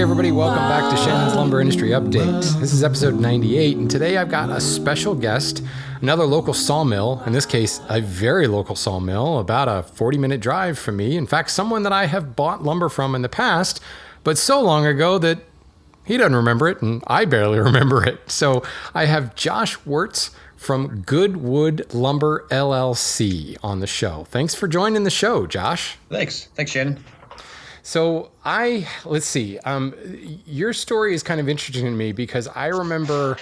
everybody, welcome back to Shannon's Lumber Industry Update. This is episode 98, and today I've got a special guest, another local sawmill, in this case, a very local sawmill, about a 40-minute drive from me. In fact, someone that I have bought lumber from in the past, but so long ago that he doesn't remember it, and I barely remember it. So I have Josh Wertz from Good Woods Lumber LLC on the show. Thanks for joining the show, Josh. Thanks, Shannon. So let's see. Your story is kind of interesting to me because I remember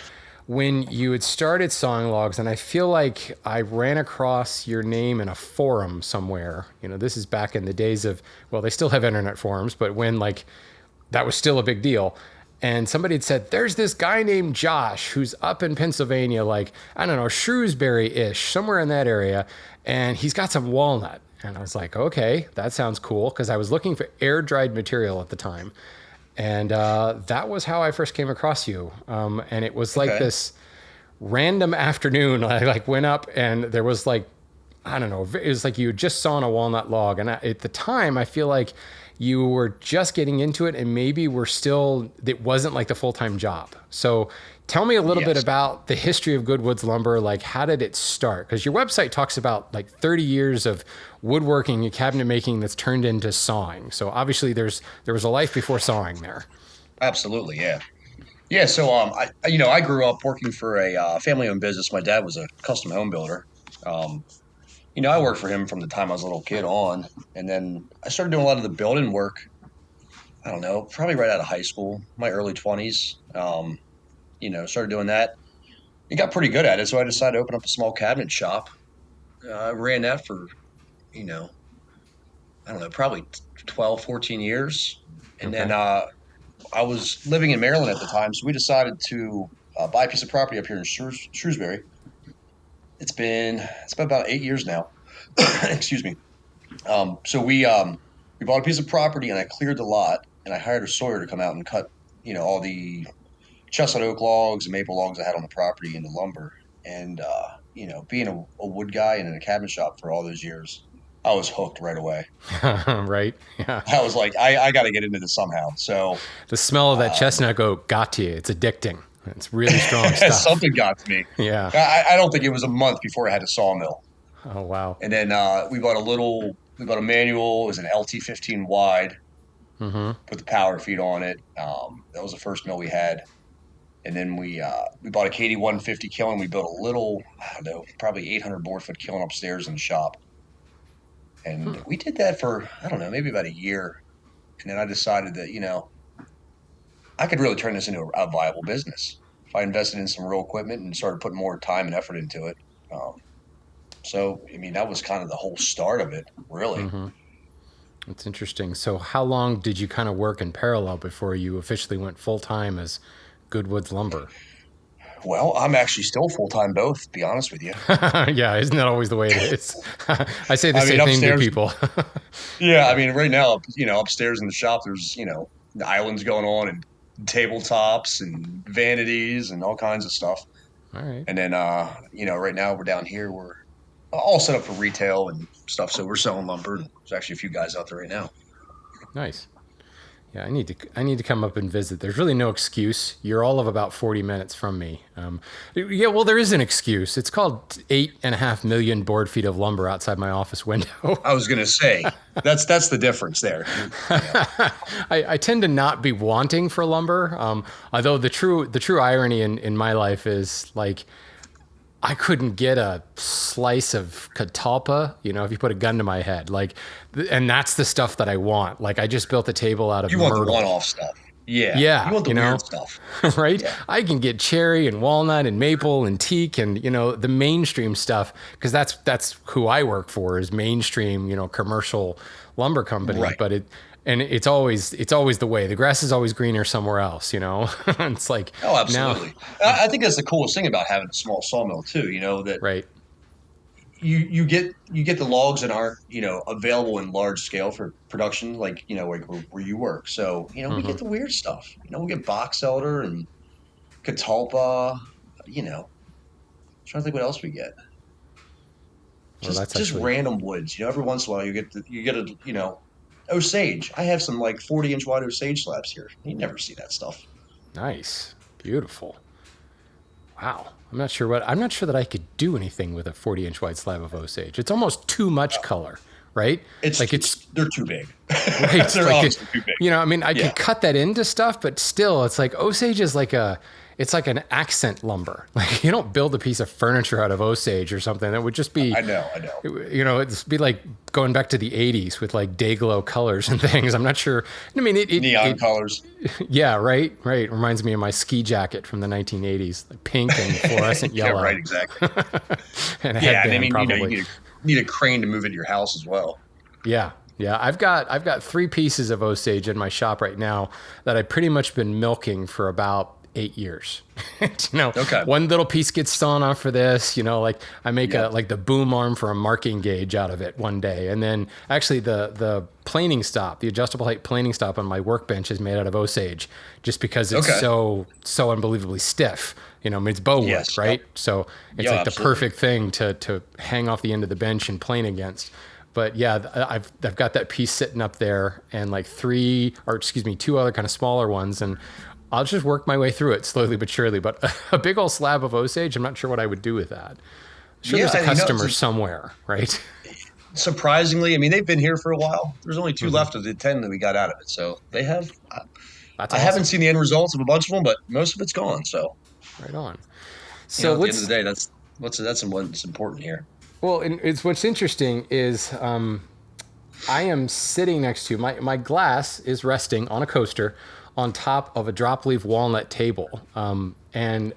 when you had started sawing logs, and I feel like I ran across your name in a forum somewhere. You know, this is back in the days of, well, they still have internet forums, but when like that was still a big deal. And somebody had said, there's this guy named Josh who's up in Pennsylvania, like, I don't know, Shrewsbury-ish, somewhere in that area, and he's got some walnut. And I was like, okay, that sounds cool, because I was looking for air-dried material at the time. And that was how I first came across you. And it was like this random afternoon. I like went up and there was like, I don't know, it was like you had just sawn a walnut log. And at the time, I feel like you were just getting into it and maybe it wasn't like the full-time job. So tell me a little bit about the history of Good Woods Lumber. Like, how did it start? Because your website talks about like 30 years of woodworking and cabinet making that's turned into sawing. So obviously there was a life before sawing there. Absolutely, yeah. Yeah, so I grew up working for a family-owned business. My dad was a custom home builder. I worked for him from the time I was a little kid on, and then I started doing a lot of the building work, I don't know, probably right out of high school, my early 20s. Started doing that. I got pretty good at it, so I decided to open up a small cabinet shop. I ran that for, I don't know, probably 12, 14 years. And then I was living in Maryland at the time, so we decided to buy a piece of property up here in Shrewsbury. It's been about 8 years now. Excuse me. So we bought a piece of property, and I cleared the lot, and I hired a sawyer to come out and cut, all the chestnut oak logs and maple logs I had on the property into lumber. And being a wood guy and in a cabinet shop for all those years, I was hooked right away. Right. Yeah. I was like, I got to get into this somehow. So the smell of that chestnut oak got to you. It's addicting. It's really strong stuff. Something got to me. Yeah. I don't think it was a month before I had a sawmill. Oh, wow. And then we bought a manual. It was an LT15 wide with the power feed on it. That was the first mill we had. And then we bought a KD150 kiln. We built a little, I don't know, probably 800 board foot kiln upstairs in the shop. And we did that for, I don't know, maybe about a year. And then I decided that, I could really turn this into a viable business if I invested in some real equipment and started putting more time and effort into it. That was kind of the whole start of it, really. Mm-hmm. That's interesting. So how long did you kind of work in parallel before you officially went full-time as Good Woods Lumber? Well, I'm actually still full-time both, to be honest with you. Yeah, isn't that always the way it is? I say the same thing to people. Yeah, right now, upstairs in the shop, there's, the islands going on and tabletops and vanities and all kinds of stuff. All right. And then, right now we're down here. We're all set up for retail and stuff. So we're selling lumber. There's actually a few guys out there right now. Nice. Yeah, I need to come up and visit. There's really no excuse. You're all of about 40 minutes from me. Well, there is an excuse. It's called 8.5 million board feet of lumber outside my office window. I was going to say, that's the difference there. Yeah. I tend to not be wanting for lumber. Although the true irony in my life is like, I couldn't get a slice of catalpa, if you put a gun to my head, and that's the stuff that I want. Like I just built a table out of myrtle. You want the one-off stuff. Yeah. Yeah. You want the weird stuff. Right. Yeah. I can get cherry and walnut and maple and teak and, the mainstream stuff. Cause that's who I work for is mainstream, commercial lumber company. Right. But it's always the way. The grass is always greener somewhere else, It's like, oh, absolutely. I think that's the coolest thing about having a small sawmill too, that right. You get the logs that aren't, available in large scale for production, like, where you work. So, we get the weird stuff, we get box elder and catalpa, trying to think what else we get. Just random woods, every once in a while you get Osage. I have some like 40-inch wide Osage slabs here. You never see that stuff. Nice. Beautiful. Wow. I'm not sure that I could do anything with a 40-inch wide slab of Osage. It's almost too much color, right? Like it's They're too big. right. They're Like obviously too big. I mean, I Yeah, could cut that into stuff, but still, it's like Osage is it's like an accent lumber. Like you don't build a piece of furniture out of Osage or something. That would just be, I know. it'd be like going back to the '80s with like day glow colors and things. I'm not sure. I mean, Neon colors. yeah, right, right. Reminds me of my ski jacket from the 1980s, like pink and fluorescent Yeah, yellow. right, exactly. And a Yeah, and I headband mean, probably. you need a crane to move into your house as well. Yeah, yeah. I've got 3 pieces of Osage in my shop right now that I've pretty much been milking for about 8 years. Okay. One little piece gets sawn off for this. Like I make Yeah. a like the boom arm for a marking gauge out of it one day, and then actually the planing stop, the adjustable height planing stop on my workbench is made out of Osage, just because it's Okay. so unbelievably stiff. I mean, it's bow wood, Yes. right? Yep. So it's Yeah, like the absolutely. perfect thing to hang off the end of the bench and plane against. But yeah, I've got that piece sitting up there, and like 2 other kind of smaller ones, and I'll just work my way through it slowly but surely. But a big old slab of Osage, I'm not sure what I would do with that. Sure, there's a Yeah, customer somewhere, right? surprisingly, I mean, they've been here for a while. There's only 2 left of the 10 that we got out of it. So they have, That's I haven't awesome. seen the end results of a bunch of them, but most of it's gone. So, Right on. So at the end of the let's. day, that's what's important here. Well, and it's what's interesting is I am sitting next to my glass is resting on a coaster on top of a drop leaf walnut table, and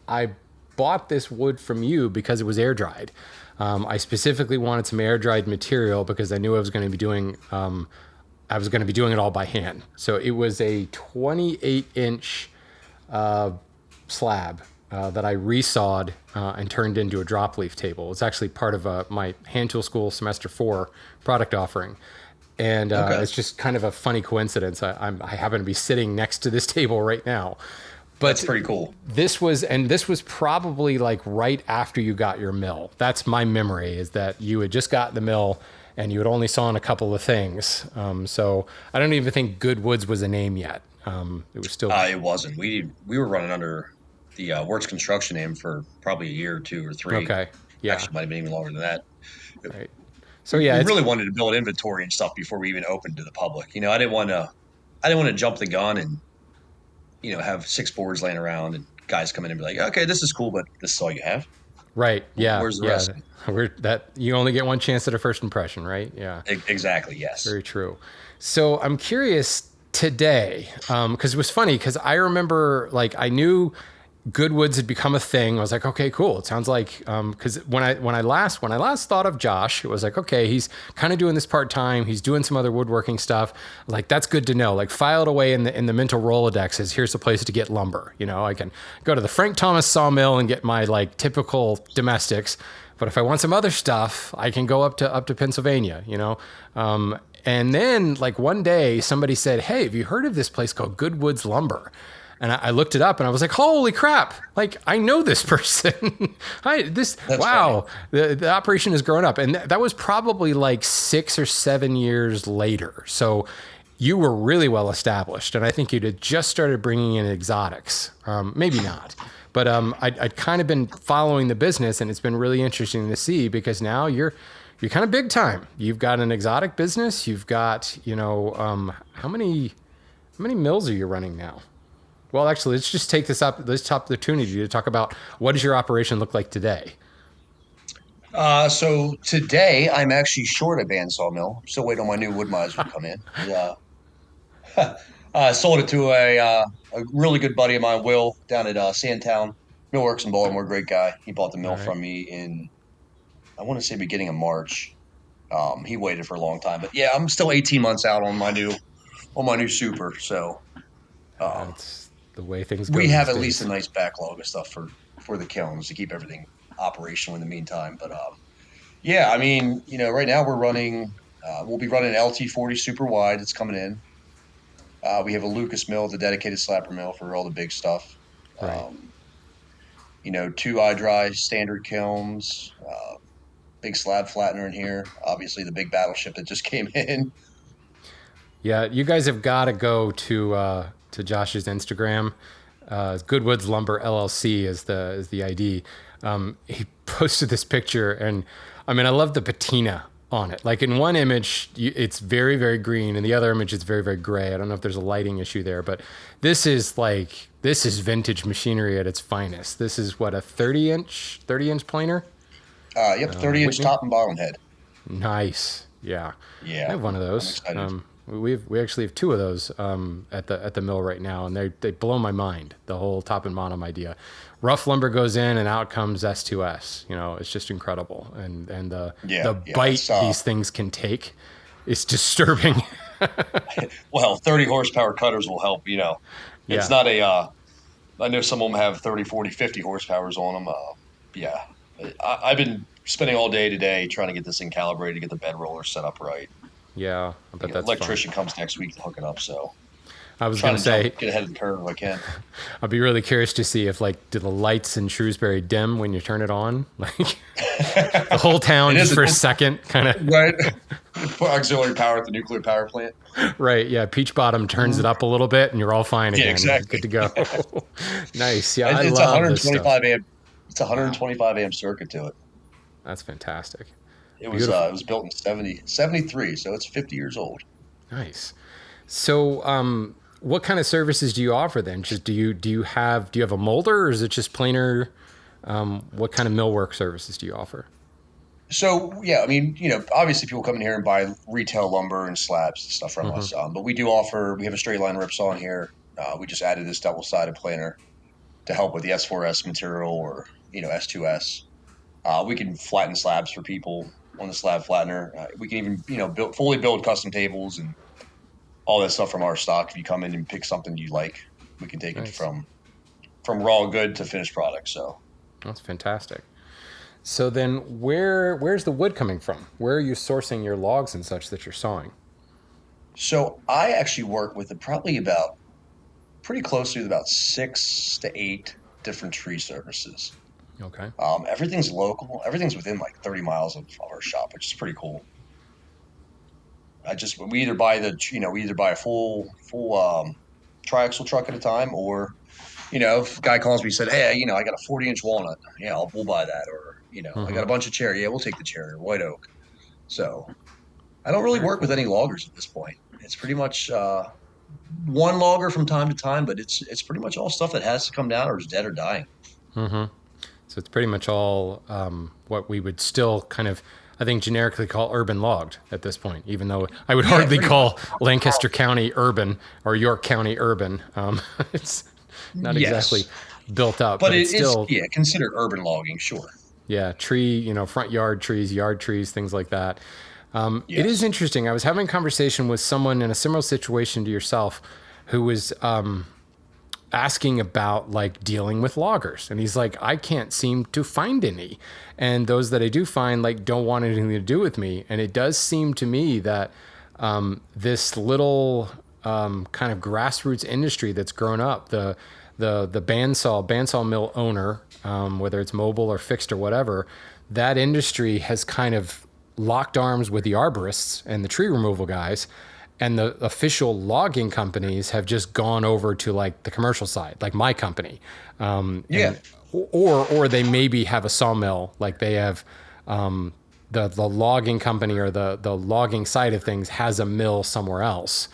I bought this wood from you because it was air dried. I specifically wanted some air dried material because I knew I was going to be doing it all by hand. So it was a 28-inch slab that I resawed and turned into a drop leaf table. It's actually part of my hand tool school semester 4 product offering. And Okay. it's just kind of a funny coincidence. I happen to be sitting next to this table right now. That's But pretty cool. this was probably like right after you got your mill. That's my memory, is that you had just got the mill and you had only sawn a couple of things. So I don't even think Good Woods was a name yet. It was still It wasn't. We were running under the Wertz construction name for probably a year or 2 or 3. okay. Yeah. Actually, might have been even longer than that. Right. So yeah, We it's really wanted to build inventory and stuff before we even opened to the public. I didn't want to jump the gun and have 6 boards laying around and guys come in and be like, okay, this is cool, but this is all you have. right. Yeah. Where's the Yeah. rest? You only get one chance at a first impression, right? Yeah. Exactly. Yes. Very true. So I'm curious today, because it was funny, because I remember like I knew Goodwoods had become a thing. I was like, okay, cool. It sounds like because when I last thought of Josh, it was like, okay, he's kind of doing this part time. He's doing some other woodworking stuff. Like that's good to know. Like file it away in the mental Rolodex as here's the place to get lumber. I can go to the Frank Thomas sawmill and get my like typical domestics. But if I want some other stuff, I can go up to Pennsylvania. And then like one day somebody said, hey, have you heard of this place called Good Woods Lumber? And I looked it up and I was like, holy crap. Like, I know this person. That's wow. The operation has grown up. And that was probably like 6 or 7 years later. So you were really well established. And I think you'd have just started bringing in exotics. Maybe not. But I'd kind of been following the business, and it's been really interesting to see because now you're kind of big time. You've got an exotic business. You've got, how many mills are you running now? Well, actually, let's just take this opportunity to talk about what does your operation look like today? So today I'm actually short a bandsaw mill. I'm still waiting on my new wood miser to come in. I sold it to a really good buddy of mine, Will, down at Sandtown Millworks in Baltimore. Great guy. He bought the All mill right. from me in, I want to say, beginning of March. He waited for a long time, but yeah, I'm still 18 months out on my new super. So That's the way things go we have these at least days. a nice backlog of stuff for the kilns to keep everything operational in the meantime. But yeah, I mean, right now we'll be running an LT40 super wide. It's coming in. We have a Lucas mill, the dedicated slapper mill for all the big stuff. Right. Um, 2 eye-dry standard kilns, big slab flattener in here. Obviously, the big battleship that just came in. Yeah, you guys have got to go to Josh's Instagram. Good Woods Lumber LLC is the ID. He posted this picture, and I mean, I love the patina on it. Like in one image, it's very, very green, and the other image, it's very, very gray. I don't know if there's a lighting issue there, but this is vintage machinery at its finest. This is what, a 30-inch planer? Yep, 30-inch top and bottom head. Nice. Yeah. I Yeah, have one of I'm those. excited. We actually have two of those at the mill right now, and they blow my mind. The whole top and bottom idea. Rough lumber goes in, and out comes S2S. You know, it's just incredible, and the bite It's, these things can take is disturbing. well, 30 horsepower cutters will help. It's Yeah. not a. I know some of them have 30, 40, 50 horsepowers on them. Yeah, I've been spending all day today trying to get this thing calibrated, get the bed roller set up right. Yeah, I bet The that's fun. electrician comes next week to hook it up, so I was trying gonna to say, get ahead of the curve if I can. I'd be really curious to see if do the lights in Shrewsbury dim when you turn it on, like the whole town It just is for a second, kind of. Right. Put auxiliary power at the nuclear power plant. Right, yeah. Peach Bottom turns it up a little bit, and you're all fine Yeah, again. exactly. Good to go. Nice. Yeah, I It's love this 125 stuff. amp. It's a 125 amp circuit to it. That's fantastic. It Beautiful. was built in 73, so it's 50 years old. Nice. So, what kind of services do you offer then? Just do you have a molder, or is it just plainer? What kind of millwork services do you offer? So yeah, I mean, obviously people come in here and buy retail lumber and slabs and stuff from Hmm. us. But we have a straight line ripsaw in here. We just added this double sided planer to help with the S4S material or S2S. We can flatten slabs for people on the slab flattener. We can even fully build custom tables and all that stuff from our stock. If you come in and pick something you like, we can take it Nice. from raw good to finished product. So That's fantastic. So then, where's the wood coming from? Where are you sourcing your logs and such that you're sawing? so I actually work with probably about pretty closely with about 6 to 8 different tree services. Okay. Everything's local. Everything's within like 30 miles of our shop, which is pretty cool. We either buy a full triaxle truck at a time, or if a guy calls me and said, hey, I got a 40-inch walnut, yeah, we'll buy that, or I got Hmm. a bunch of cherry, yeah, we'll take the cherry or white oak. So I don't really Very work with cool. any loggers at this point. It's pretty much one logger from time to time, but it's pretty much all stuff that has to come down or is dead or dying. Hmm. So it's pretty much all what we would still kind of, I think, generically call urban logged at this point, even though I would Yeah, hardly pretty much. call Lancaster County urban or York County urban. It's not exactly Yes, built up, but but it's it is, still, yeah, considered urban logging, sure. yeah, tree, front yard trees, yard trees, things like that. It is Yes. interesting. I was having a conversation with someone in a similar situation to yourself who was asking about dealing with loggers, and he's like, I can't seem to find any, and those that I do find don't want anything to do with me. And it does seem to me that this little kind of grassroots industry that's grown up, the bandsaw mill owner, whether it's mobile or fixed or whatever, that industry has kind of locked arms with the arborists and the tree removal guys, and the official logging companies have just gone over to the commercial side, like my company, Yeah. and or they maybe have a sawmill, like they have the logging company or the logging side of things has a mill somewhere else,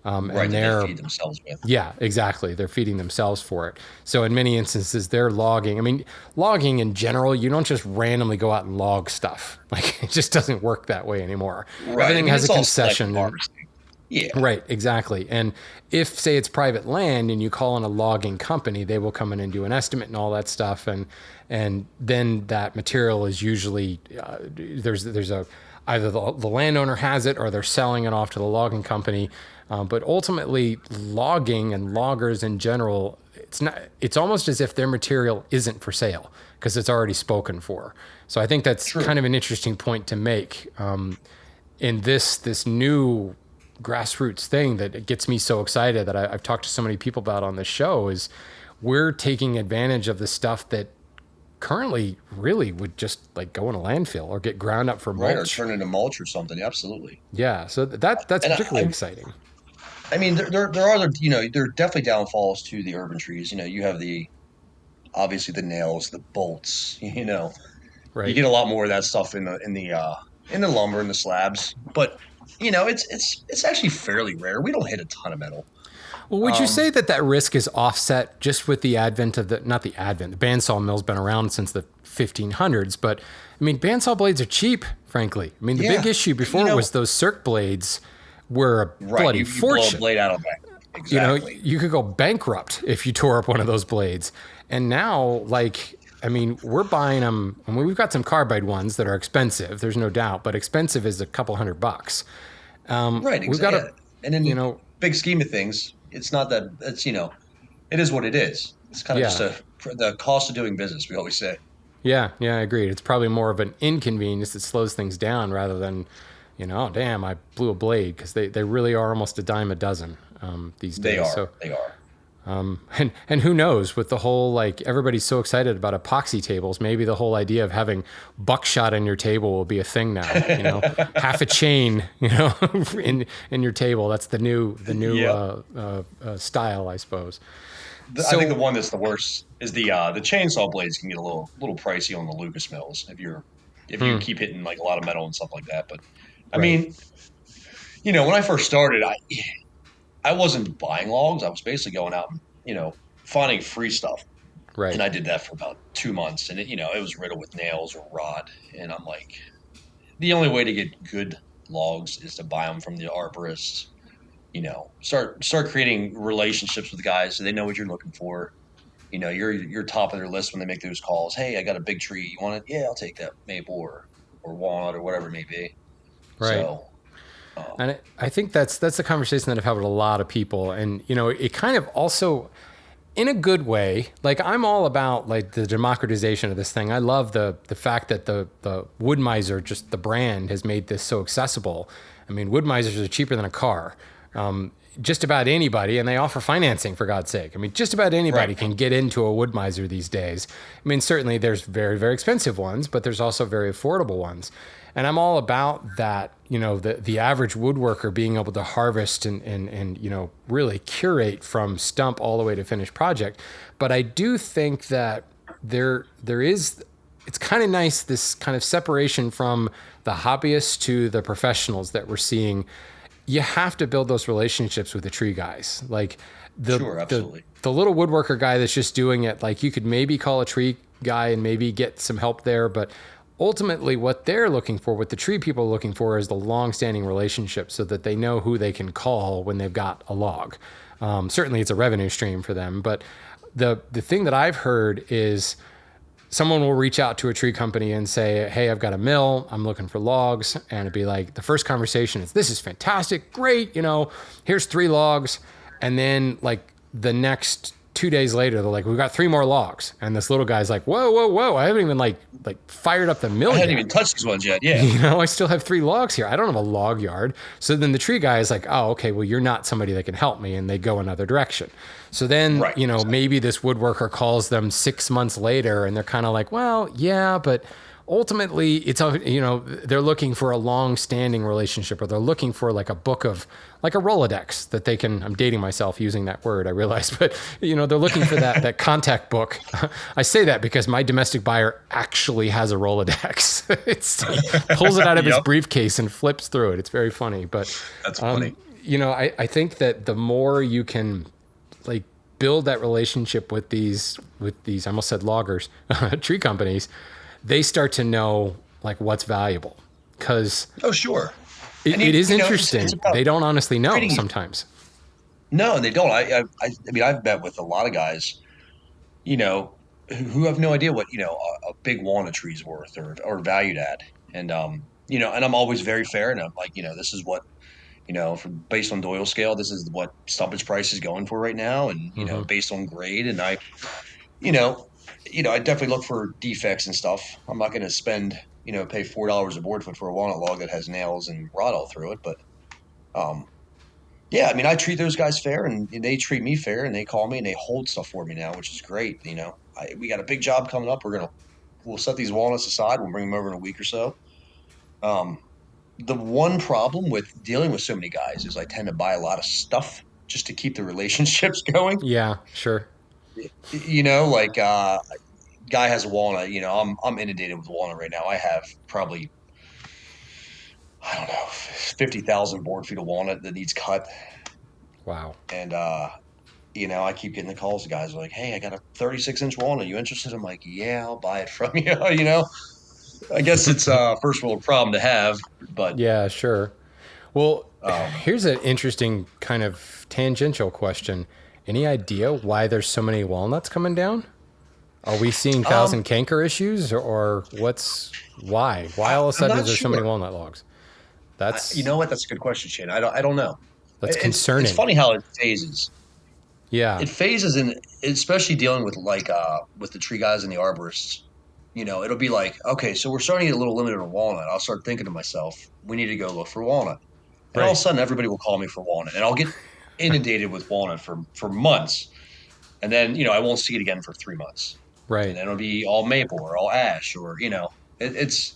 Right. and That they they're feed themselves with. yeah, exactly. They're feeding themselves for it. So in many instances, they're logging. I mean, logging in general, you don't just randomly go out and log stuff. Like it just doesn't work that way anymore. Right. I Everything mean, has a it's all selective concession. harvesting. Yeah. Right, exactly. And if, say, it's private land and you call in a logging company, they will come in and do an estimate and all that stuff, and then that material is usually there's a either the landowner has it or they're selling it off to the logging company. But ultimately, logging and loggers in general, it's not. It's almost as if their material isn't for sale because it's already spoken for. So I think that's True. kind of an interesting point to make in this new grassroots thing that gets me so excited that I've talked to so many people about on this show is we're taking advantage of the stuff that currently really would just go in a landfill or get ground up for Right. Or mulch. turn into mulch or something. Absolutely. Yeah, so that's And particularly exciting. I mean, there are, there are definitely downfalls to the urban trees. You have obviously the nails, the bolts, you Right. get a lot more of that stuff in the lumber and the slabs, but it's actually fairly rare. We don't hit a ton of metal. Well, would you Um, say that that risk is offset just with the advent of not the advent, the bandsaw mill's been around since the 1500s, but I mean, bandsaw blades are cheap, frankly. I mean, the big yeah, issue before was those circ blades were a right. bloody You blow a fortune. blade out of that. Exactly. You could go bankrupt if you tore up one of those blades. And now, like, I mean, we're buying them. I mean, we've got some carbide ones that are expensive. There's no doubt, but expensive is a couple $100. Right. We've got Exactly. a, Yeah. And in you the know, big scheme of things, it's not that it is what it is. It's kind of just yeah, the cost of doing business. We always say. yeah, I agree. It's probably more of an inconvenience that slows things down rather than, oh, damn, I blew a blade because they really are almost a dime a dozen these They days. are. So They are. and who knows with the whole like everybody's so excited about epoxy tables, maybe the whole idea of having buckshot in your table will be a thing now. Half a chain, in your table. That's the new Yep. style, I suppose. I think the So one that's the worst is the chainsaw blades can get a little pricey on the Lucas mills if you keep hitting like a lot of metal and stuff like that. But I right, mean, when I first started, I wasn't buying logs. I was basically going out and finding free stuff, right. and I did that for about 2 months, and it was riddled with nails or rot, and I'm like, the only way to get good logs is to buy them from the arborists. Start creating relationships with guys so they know what you're looking for. You're top of their list when they make those calls. Hey, I got a big tree. You want it? Yeah, I'll take that maple or walnut or whatever it may be. Right. So, um, And I think that's a conversation that I've had with a lot of people, and it kind of also, in a good way, like I'm all about like the democratization of this thing. I love the fact that the Wood Miser, just the brand, has made this so accessible. I mean, Wood Misers are cheaper than a car. Just about anybody, and they offer financing for God's sake. I mean, just about anybody right. can get into a Wood Miser these days. I mean, certainly there's very, very expensive ones, but there's also very affordable ones. And I'm all about that, the average woodworker being able to harvest and really curate from stump all the way to finished project. But I do think that there is, it's kind of nice, this kind of separation from the hobbyists to the professionals that we're seeing. You have to build those relationships with the tree guys. Like the Sure, the absolutely. the little woodworker guy that's just doing it, like you could maybe call a tree guy and maybe get some help there, but ultimately what they're looking for, what the tree people are looking for, is the long-standing relationship so that they know who they can call when they've got a log. Certainly it's a revenue stream for them, but the thing that I've heard is someone will reach out to a tree company and say, "Hey, I've got a mill. I'm looking for logs." And it'd be like, the first conversation is, "This is fantastic. Great. Here's 3 logs." And then like the next 2 days later, they're like, "We've got 3 more logs." And this little guy's like, "Whoa, whoa, whoa. I haven't even like fired up the I mill hadn't yet. even touched these ones yet. Yeah. I still have 3 logs here. I don't have a log yard." So then the tree guy is like, "Oh, okay, well, you're not somebody that can help me." And they go another direction. So then, Right. Exactly. maybe this woodworker calls them 6 months later and they're kind of like, "Well, yeah, but ultimately they're looking for a long standing relationship, or they're looking for like a book of like a Rolodex that they can," I'm dating myself using that word, I realize, but they're looking for that contact book. I say that because my domestic buyer actually has a Rolodex. He pulls it out of his Yep. briefcase and flips through it. It's very funny, but That's funny. I think that the more you can like build that relationship with these I almost said loggers, tree companies, they start to know like what's valuable, because Oh, sure. it, And it is it's interesting. about They don't honestly know treating. sometimes. No, they don't. I mean, I've met with a lot of guys, you know, who have no idea what a big walnut tree's worth or valued at, and and I'm always very fair, and I'm like, this is what based on Doyle scale, this is what stumpage price is going for right now, and Hmm. based on grade, and you know, I definitely look for defects and stuff. I'm not going to spend pay $4 a board foot for a walnut log that has nails and rot all through it, but um, yeah, I mean, I treat those guys fair, and they treat me fair, and they call me and they hold stuff for me now, which is great. We got a big job coming up. We'll set these walnuts aside. We'll bring them over in a week or so. Um, the one problem with dealing with so many guys is I tend to buy a lot of stuff just to keep the relationships going. Yeah, sure. Like guy has a walnut. I'm inundated with walnut right now. I have probably, I don't know, 50,000 board feet of walnut that needs cut, Wow. and I keep getting the calls. The guys are like, "Hey, I got a 36-inch walnut. You interested?" I'm like, "Yeah, I'll buy it from you." I guess it's a first world problem to have, but Yeah, sure. Well, um, here's an interesting kind of tangential question. Any idea why there's so many walnuts coming down? Are we seeing um, thousand canker issues, or why? Why all of a I'm sudden is not there so many sure. walnut logs? You That's know what? That's a good question, Shane. I don't know. that's It's concerning. funny how it phases. Yeah. It phases in, especially dealing with with the tree guys and the arborists. It'll be like, okay, so we're starting to get a little limited on walnut. I'll start thinking to myself, we need to go look for walnut. And all of a Right. sudden, everybody will call me for walnut, and I'll get inundated with walnut for months, and then I won't see it again for 3 months, and Right. then it'll be all maple or all ash, or it's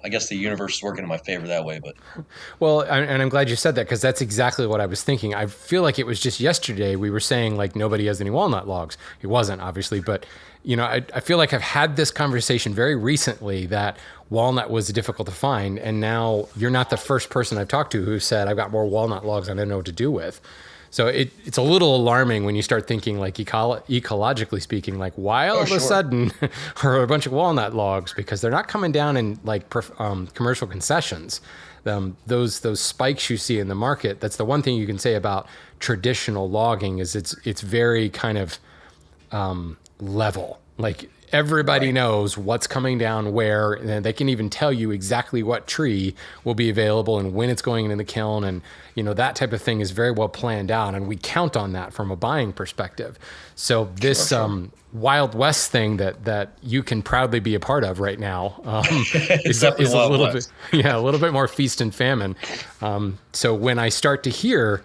I guess the universe is working in my favor that way, but Well, and I'm glad you said that because that's exactly what I was thinking. I feel like it was just yesterday we were saying like nobody has any walnut logs. It wasn't obviously, but I feel like I've had this conversation very recently that walnut was difficult to find, and now you're not the first person I've talked to who said I've got more walnut logs I don't know what to do with. So it's a little alarming when you start thinking like ecologically speaking, like why all oh of a sure, sudden are a bunch of walnut logs because they're not coming down in like commercial concessions. Those spikes you see in the market. That's the one thing you can say about traditional logging is it's very kind of level. Like everybody right, knows what's coming down where, and they can even tell you exactly what tree will be available and when it's going in the kiln, and that type of thing is very well planned out, and we count on that from a buying perspective. So sure, this sure. Wild West thing that you can proudly be a part of right now It's is definitely a Wild little bit West. a little bit more feast and famine. So when I start to hear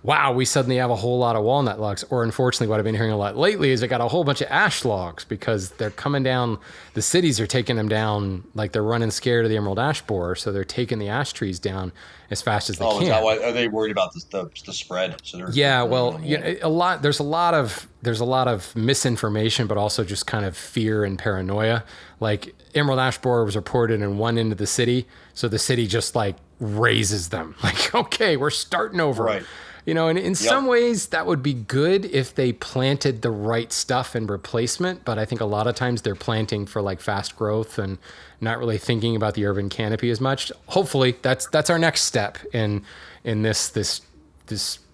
wow, we suddenly have a whole lot of walnut logs. Or unfortunately, what I've been hearing a lot lately is I got a whole bunch of ash logs because they're coming down. The cities are taking them down like they're running scared of the emerald ash borer. So they're taking the ash trees down as fast as they Oh, is that can. why? Are they worried about the spread? So they're Yeah, removing well, them all. a lot. There's a lot of misinformation, but also just kind of fear and paranoia. Like emerald ash borer was reported in one end of the city, so the city just like raises them. Like, okay, we're starting over. Right. And in Yep. some ways that would be good if they planted the right stuff in replacement. But I think a lot of times they're planting for like fast growth and not really thinking about the urban canopy as much. Hopefully, that's our next step in this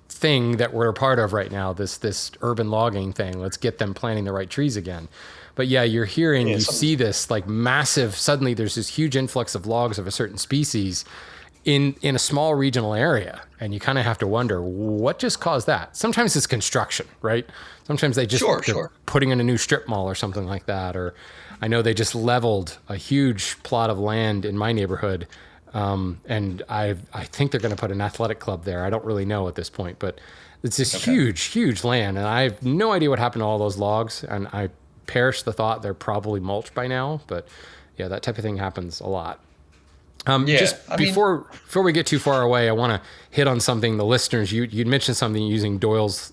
thing that we're a part of right now. This urban logging thing. Let's get them planting the right trees again. But yeah, Yeah. you Something. see this like massive. Suddenly, there's this huge influx of logs of a certain species in a small regional area, and you kind of have to wonder what just caused that. Sometimes it's construction, right? Sometimes Sure. they're Sure. putting in a new strip mall or something like that. Or I know they just leveled a huge plot of land in my neighborhood, and I think they're going to put an athletic club there. I don't really know at this point, but it's this Okay. huge land, and I have no idea what happened to all those logs. And I perish the thought they're probably mulched by now. But yeah, that type of thing happens a lot. Yeah. Just I mean, before we get too far away, I want to hit on something. The listeners, you'd mentioned something using Doyle's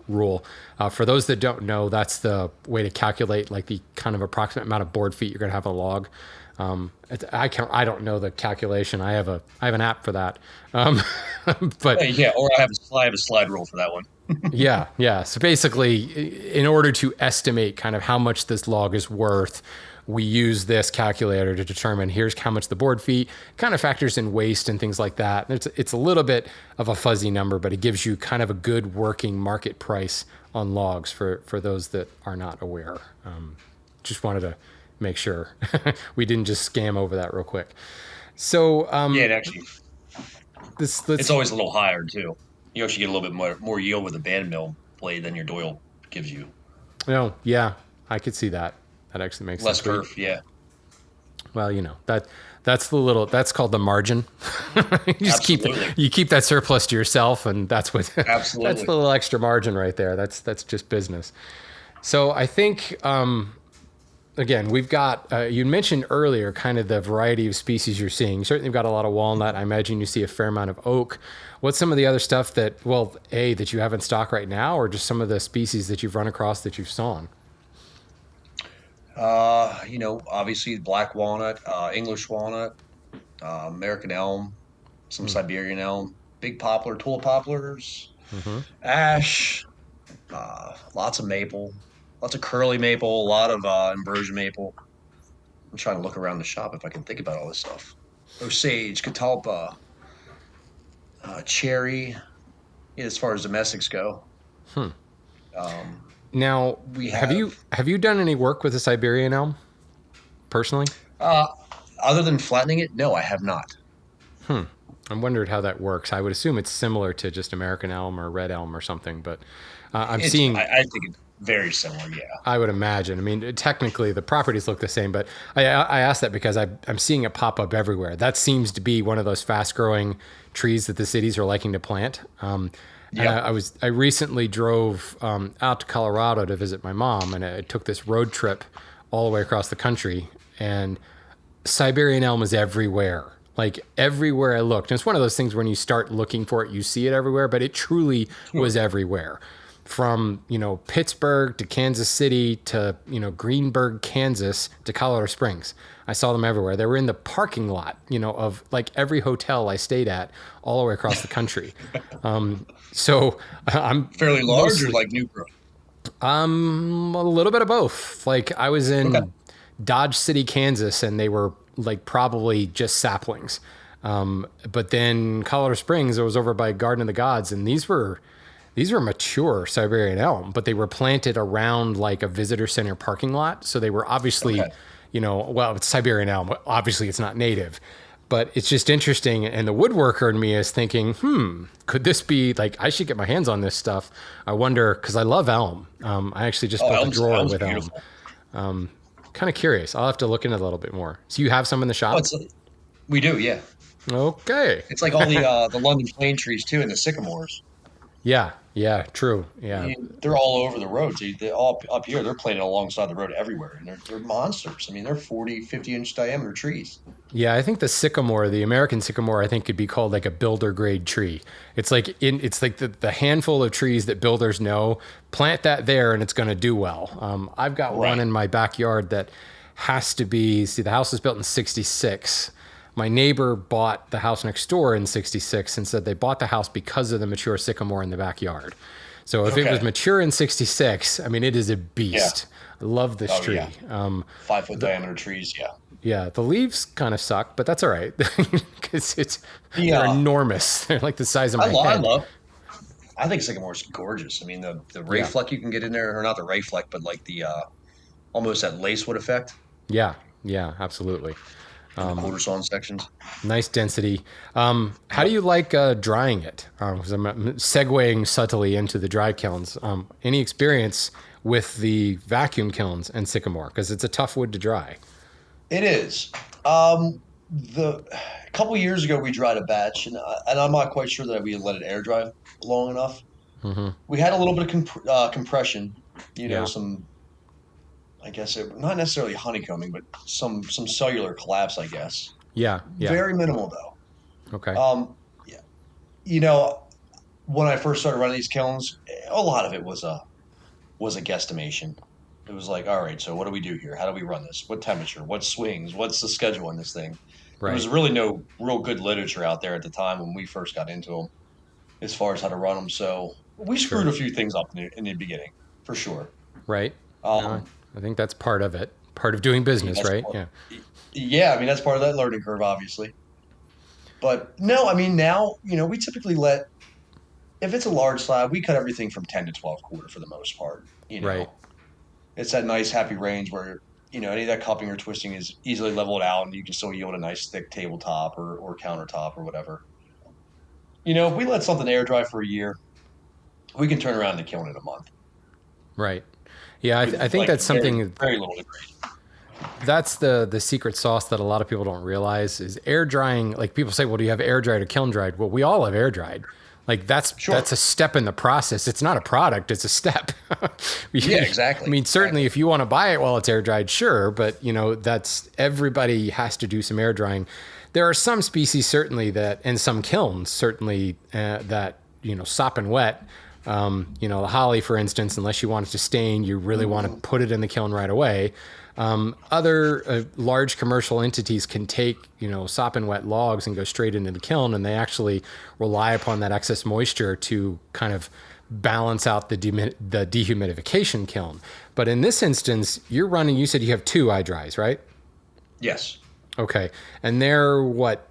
rule. For those that don't know, that's the way to calculate like the kind of approximate amount of board feet you're going to have a log. I don't know the calculation. I have an app for that. But yeah. Or I have a slide rule for that one. yeah. So basically, in order to estimate kind of how much this log is worth, we use this calculator to determine here's how much the board feet, kind of factors in waste and things like that. It's a little bit of a fuzzy number, but it gives you kind of a good working market price on logs for those that are not aware. Just wanted to make sure we didn't just scam over that real quick. So Yeah. And actually, it's let's always a little higher too. You actually get a little bit more yield with a band mill blade than your Doyle gives you. no, yeah, I could see that. That actually makes Less sense. curve. Yeah. Well, that's called the margin. You just Absolutely. keep that surplus to yourself, and that's what that's Absolutely. the little extra margin right there. That's just business. So I think again, we've got, you mentioned earlier kind of the variety of species you're seeing. You certainly got a lot of walnut. I imagine you see a fair amount of oak. What's some of the other stuff that, well, that you have in stock right now, or just some of the species that you've run across that you've sawn? Obviously black walnut, English walnut, American elm, some Hmm. Siberian elm, big poplar, tulip poplars, Mm-hmm. ash, lots of maple, lots of curly maple, a lot of ambrosia maple. I'm trying to look around the shop if I can think about all this stuff. Osage, catalpa, cherry, as far as domestics go. Hmm. Um, Now, we have have, you done any work with the Siberian elm personally? uh, other than flattening it, no, I have not. Hmm. I wondered how that works. I would assume it's similar to just American elm or red elm or something, but I'm seeing. I think it's very similar. Yeah. I would imagine. I mean, technically the properties look the same, but I asked that because I'm seeing it pop up everywhere. That seems to be one of those fast growing trees that the cities are liking to plant. And Yep. I recently drove out to Colorado to visit my mom, and I took this road trip all the way across the country, and Siberian elm is everywhere. Like everywhere I looked. And it's one of those things when you start looking for it, you see it everywhere, but it truly Sure. was everywhere. From, Pittsburgh to Kansas City to, Greenburg, Kansas to Colorado Springs. I saw them everywhere. They were in the parking lot, of like every hotel I stayed at all the way across the country. So I'm Fairly large or mostly like new growth? a little bit of both. Like I was Okay. in Dodge City, Kansas, and they were like probably just saplings. But then Colorado Springs, I was over by Garden of the Gods, and these were mature Siberian elm, but they were planted around like a visitor center parking lot. So they were obviously, Okay. well, it's Siberian elm. Obviously, it's not native, but it's just interesting. And the woodworker in me is thinking, could this be like, I should get my hands on this stuff. I wonder, because I love elm. I actually just Oh, built a drawer elm's with elm. beautiful. Kind of curious. I'll have to look into it a little bit more. So you have some in the Oh, shop? we do, yeah. Okay. It's like all the London plane trees too, and the sycamores. Yeah. Yeah. True. Yeah. They're all over the road. They all up here. They're planted alongside the road everywhere, and they're monsters. I mean, they're 40, 50-inch diameter trees. Yeah, I think the sycamore, the American sycamore, I think could be called like a builder grade tree. It's like the handful of trees that builders know, plant that there and it's going to do well. I've got one Right. in my backyard that has to be, see, the house was built in 66. My neighbor bought the house next door in 66 and said they bought the house because of the mature sycamore in the backyard. So if it was Okay. mature in 66, I mean, it is a Yeah. beast. I love this Oh tree. yeah. 5-foot diameter trees. Yeah. Yeah, the leaves kind of suck, but that's all right because they're Yeah. enormous. They're like the size of my I head. love. I think sycamore's gorgeous. I mean, the ray Yeah, fleck you can get in there, or not the ray fleck, but like the almost that lacewood effect yeah, yeah, absolutely. in the quarter sawn sections. Nice density. How do Yep. you like drying it? 'Cause I'm segueing subtly into the dry kilns. Any experience with the vacuum kilns and sycamore? Because it's a tough wood to dry. It is. The a couple years ago we dried a batch, and I'm not quite sure that we had let it air dry long enough. Hmm. We had a little bit of compression, Yeah, some not necessarily honeycombing, but some cellular collapse, I guess. yeah, yeah. Very minimal though. Okay. Yeah, you know, when I first started running these kilns, a lot of it was a guesstimation. It was like, all right, so what do we do here? How do we run this? What temperature? What swings? What's the schedule on this thing? There Right, was really no real good literature out there at the time when we first got into them as far as how to run them. So we screwed sure. a few things up in the beginning, for sure. Right. No, Um, I think that's part of it. Part of doing I mean, business, that's right? part, Yeah. yeah, I mean, that's part of that learning curve, obviously. But no, I mean, now, we typically if it's a large slab, we cut everything from 10 to 12 quarter for the most part. Right. It's that nice, happy range where, any of that cupping or twisting is easily leveled out and you can still yield a nice, thick tabletop or countertop or whatever. If we let something air dry for a year, we can turn around the kiln in a month Right. Yeah, I with think like that's very, something very little degree. that's the secret sauce that a lot of people don't realize is air drying. Like people say, well, do you have air dried or kiln dried? Well, we all have air dried. Like that's Sure. a step in the process. It's not a product; it's a step. Yeah, exactly. I mean, certainly Exactly. if you want to buy it while it's air dried, sure, but that's everybody has to do some air drying. There are some species certainly that, and some kilns certainly that sop and wet. The holly, for instance, unless you want it to stain, you really want to put it in the kiln right away. Other large commercial entities can take, sop and wet logs and go straight into the kiln, and they actually rely upon that excess moisture to kind of balance out the dehumidification kiln. But in this instance, you said you have two eye dries, right? Yes. Okay. And they're what?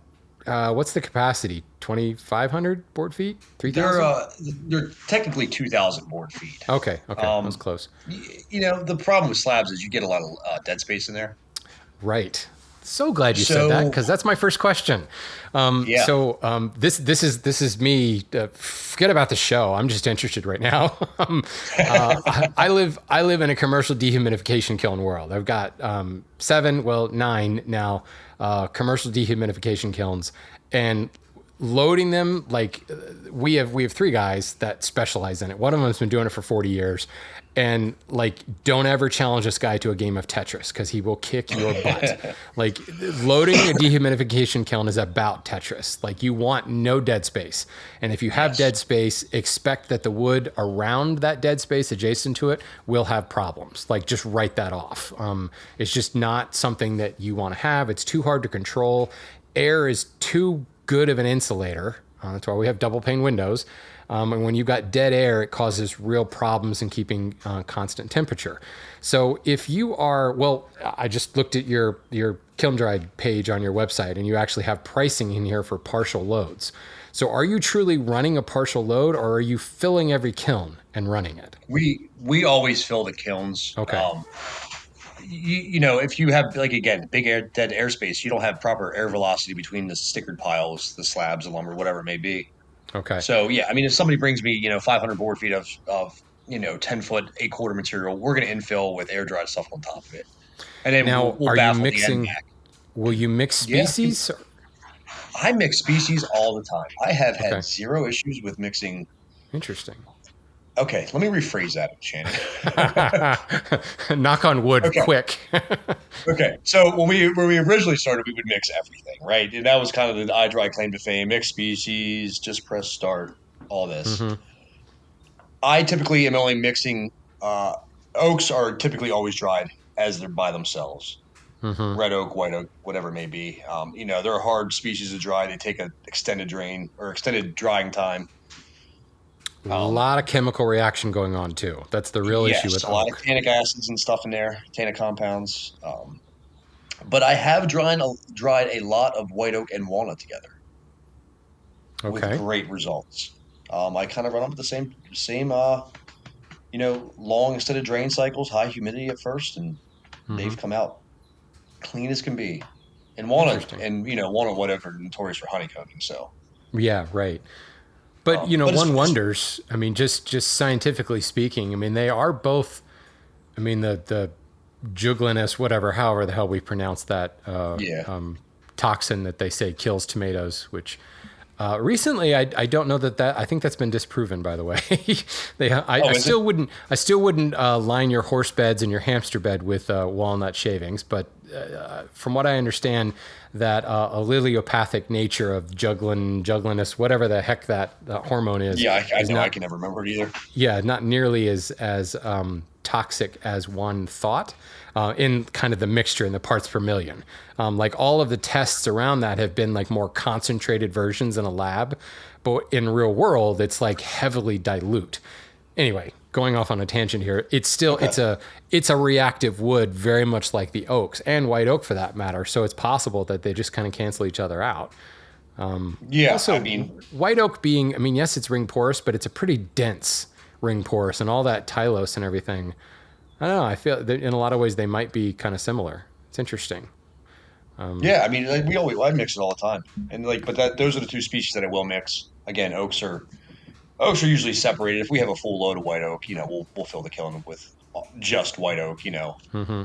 What's the capacity? 2,500 board feet? They're 3,000? they're technically 2,000 board feet. Okay. Okay. That was Um, close. the problem with slabs is you get a lot of dead space in there. Right. So glad you said that So because that's my first question. yeah, This is me. Forget about the show. I'm just interested right now. I live in a commercial dehumidification kiln world. I've got 9 now commercial dehumidification kilns, and loading them we have 3 guys that specialize in it. One of them's been doing it for 40 years, and don't ever challenge this guy to a game of Tetris because he will kick your butt. Loading a dehumidification kiln is about Tetris. You want no dead space, and if you have yes, dead space, expect that the wood around that dead space adjacent to it will have problems. Just write that off. It's just not something that you want to have. It's too hard to control. Air is too good of an insulator. That's why we have double pane windows. And when you've got dead air, it causes real problems in keeping constant temperature. So if you are, I just looked at your kiln dried page on your website, and you actually have pricing in here for partial loads. So are you truly running a partial load, or are you filling every kiln and running it? we always fill the kilns. Okay. If you have again big dead airspace, you don't have proper air velocity between the stickered piles, the slabs, the lumber, whatever it may be. Okay. So yeah, I mean, if somebody brings me 500 board feet of 10-foot 8/4 material, we're going to infill with air dried stuff on top of it, and then we'll, Now, we'll are you baffle the end mixing? back. Will you mix Yeah, species? I mix species all the time. I have had Okay. zero issues with mixing. Interesting. Okay, let me rephrase that, Shannon. Knock on wood, Okay. quick. Okay, so when we originally started, we would mix everything, right? And that was kind of the iDry claim to fame: mix species, just press start, all this. Hmm. I typically am only mixing. Oaks are typically always dried as they're by themselves. Hmm. Red oak, white oak, whatever it may be. They're a hard species to dry. They take an extended drain or extended drying time. A Um, lot of chemical reaction going on too. That's the real issue yes, with a lot of oak. tannic acids and stuff in there, tannic compounds. But I have dried a lot of white oak and walnut together with Okay. great results. I kind of run them at the same long extended drain cycles, high humidity at first, and Hmm. they've come out clean as can be. And walnut Interesting. and walnut whatever notorious for honeycombing. So, Yeah, right. But but one wonders. I mean, just scientifically speaking, I mean, they are both. I mean, the jugulinous, whatever, however the hell we pronounce that yeah. toxin that they say kills tomatoes, which recently I don't know I think that's been disproven, by the way. I Oh, is it? still wouldn't line your horse beds and your hamster bed with walnut shavings, but from what I understand, that alleliopathic nature of jugulinous, whatever the heck that hormone Yeah, I is know. I not, can never remember it either. yeah, not nearly as toxic as one thought in kind of the mixture in the parts per million. All of the tests around that have been more concentrated versions in a lab, but in real world, it's heavily dilute. Anyway, going off on a tangent here, it's still Okay. it's a reactive wood, very much like the oaks and white oak for that matter. So it's possible that they just kind of cancel each other out. Yeah, I Also, mean, white oak being, I mean, yes, it's ring porous, but it's a pretty dense ring porous, and all that tylose and everything. I don't know. I feel that in a lot of ways they might be kind of similar. It's interesting. yeah, I mean, I mix it all the time, and but those are the two species that I will mix. Again, oaks are usually separated. If we have a full load of white oak, we'll fill the kiln with just white oak. Hmm.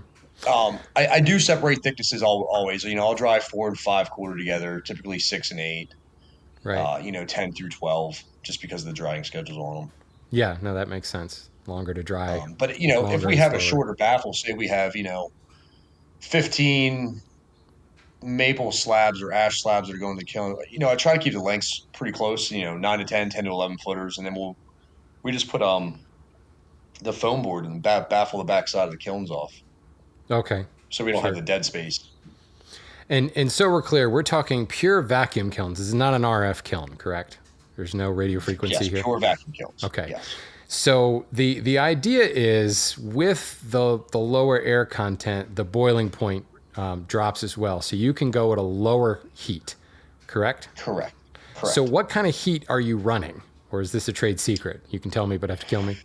I do separate thicknesses always. I'll dry 4 and 5/4 together, typically 6 and 8. Right. 10 through 12. just because of the drying schedules on Yeah, no, that makes sense. Longer to dry, them. But if longer we and have a slower. shorter baffle, say we have 15 maple slabs or ash slabs that are going to kiln. I try to keep the lengths pretty close. 9 to 10, 10 to 11 footers, and then we just put the foam board and baffle the backside of the kilns off, Okay, so we don't have sure. the dead space. And so we're clear, we're talking pure vacuum kilns. This is not an RF kiln, correct? There's no radio frequency Yes, here. pure vacuum kilns. Okay. Yes. So the idea is with the lower air content, the boiling point drops as well. So you can go at a lower heat, correct? Correct. So what kind of heat are you running? Or is this a trade secret? You can tell me, but have to kill me.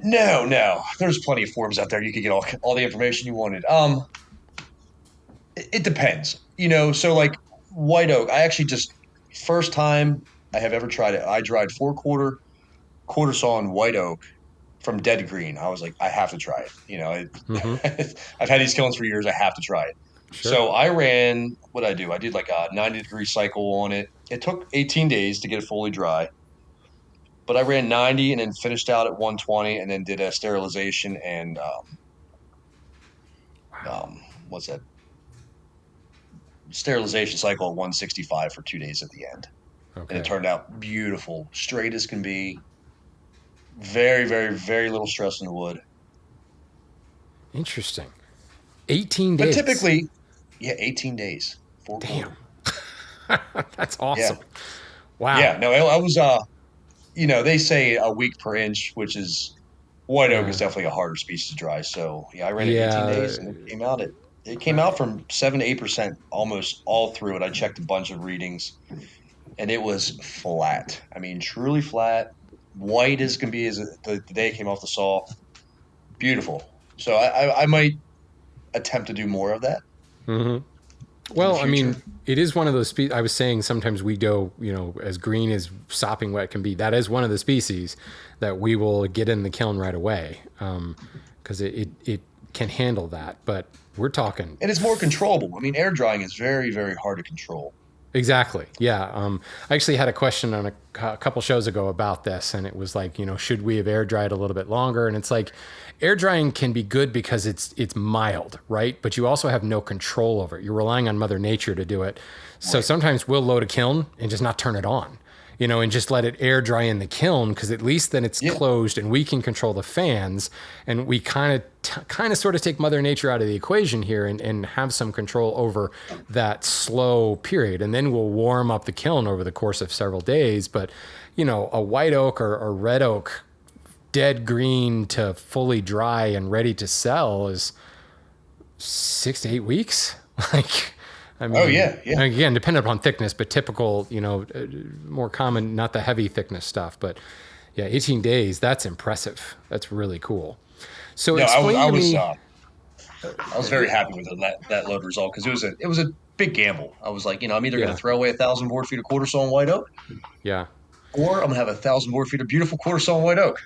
No. There's plenty of forums out there. You could get all the information you wanted. It depends. So like white oak, I actually just first time I have ever tried it. I dried 4/4 saw in white oak from dead green. I was like, I have to try it. I've had these kilns for years. I have to try it. Sure. So I ran, what did I do? I did like a 90-degree cycle on it. It took 18 days to get it fully dry, but I ran 90 and then finished out at 120 and then did a sterilization and, what's that? Sterilization cycle at 165 for 2 days at the end. Okay. And it turned out beautiful, straight as can be. Very, very, very little stress in the wood. Interesting. 18 days. But typically, 18 days. 4/4. Damn. That's awesome. Yeah. Wow. Yeah, no, I was, they say a week per inch, which is, white oak is definitely a harder species to dry. So, I ran it 18 days and it came out from 7 to 8% almost all through it. I checked a bunch of readings and it was flat. I mean, truly flat. White as can be as the day it came off the saw. Beautiful. So I might attempt to do more of that. Mm-hmm. Well, I mean, it is one of those species. I was saying sometimes we go, as green as sopping wet can be. That is one of the species that we will get in the kiln right away because it can handle that. But we're talking. And it's more controllable. I mean, air drying is very, very hard to control. Exactly. Yeah. I actually had a question on a couple shows ago about this, and it was like, should we have air dried a little bit longer? And it's like, air drying can be good because it's mild, right? But you also have no control over it. You're relying on Mother Nature to do it. So sometimes we'll load a kiln and just not turn it on, and just let it air dry in the kiln because at least then it's closed and we can control the fans, and we kind of sort of take Mother Nature out of the equation here and have some control over that slow period. And then we'll warm up the kiln over the course of several days. But, a white oak or red oak, dead green to fully dry and ready to sell is 6 to 8 weeks. I mean, again, dependent upon thickness, but typical, more common, not the heavy thickness stuff, but 18 days, that's impressive. That's really cool. So I was very happy with that load result because it was a big gamble. I was like, I'm either going to throw away 1,000 board feet of quarter saw in white oak, or I'm going to have 1,000 board feet of beautiful quarter saw in white oak.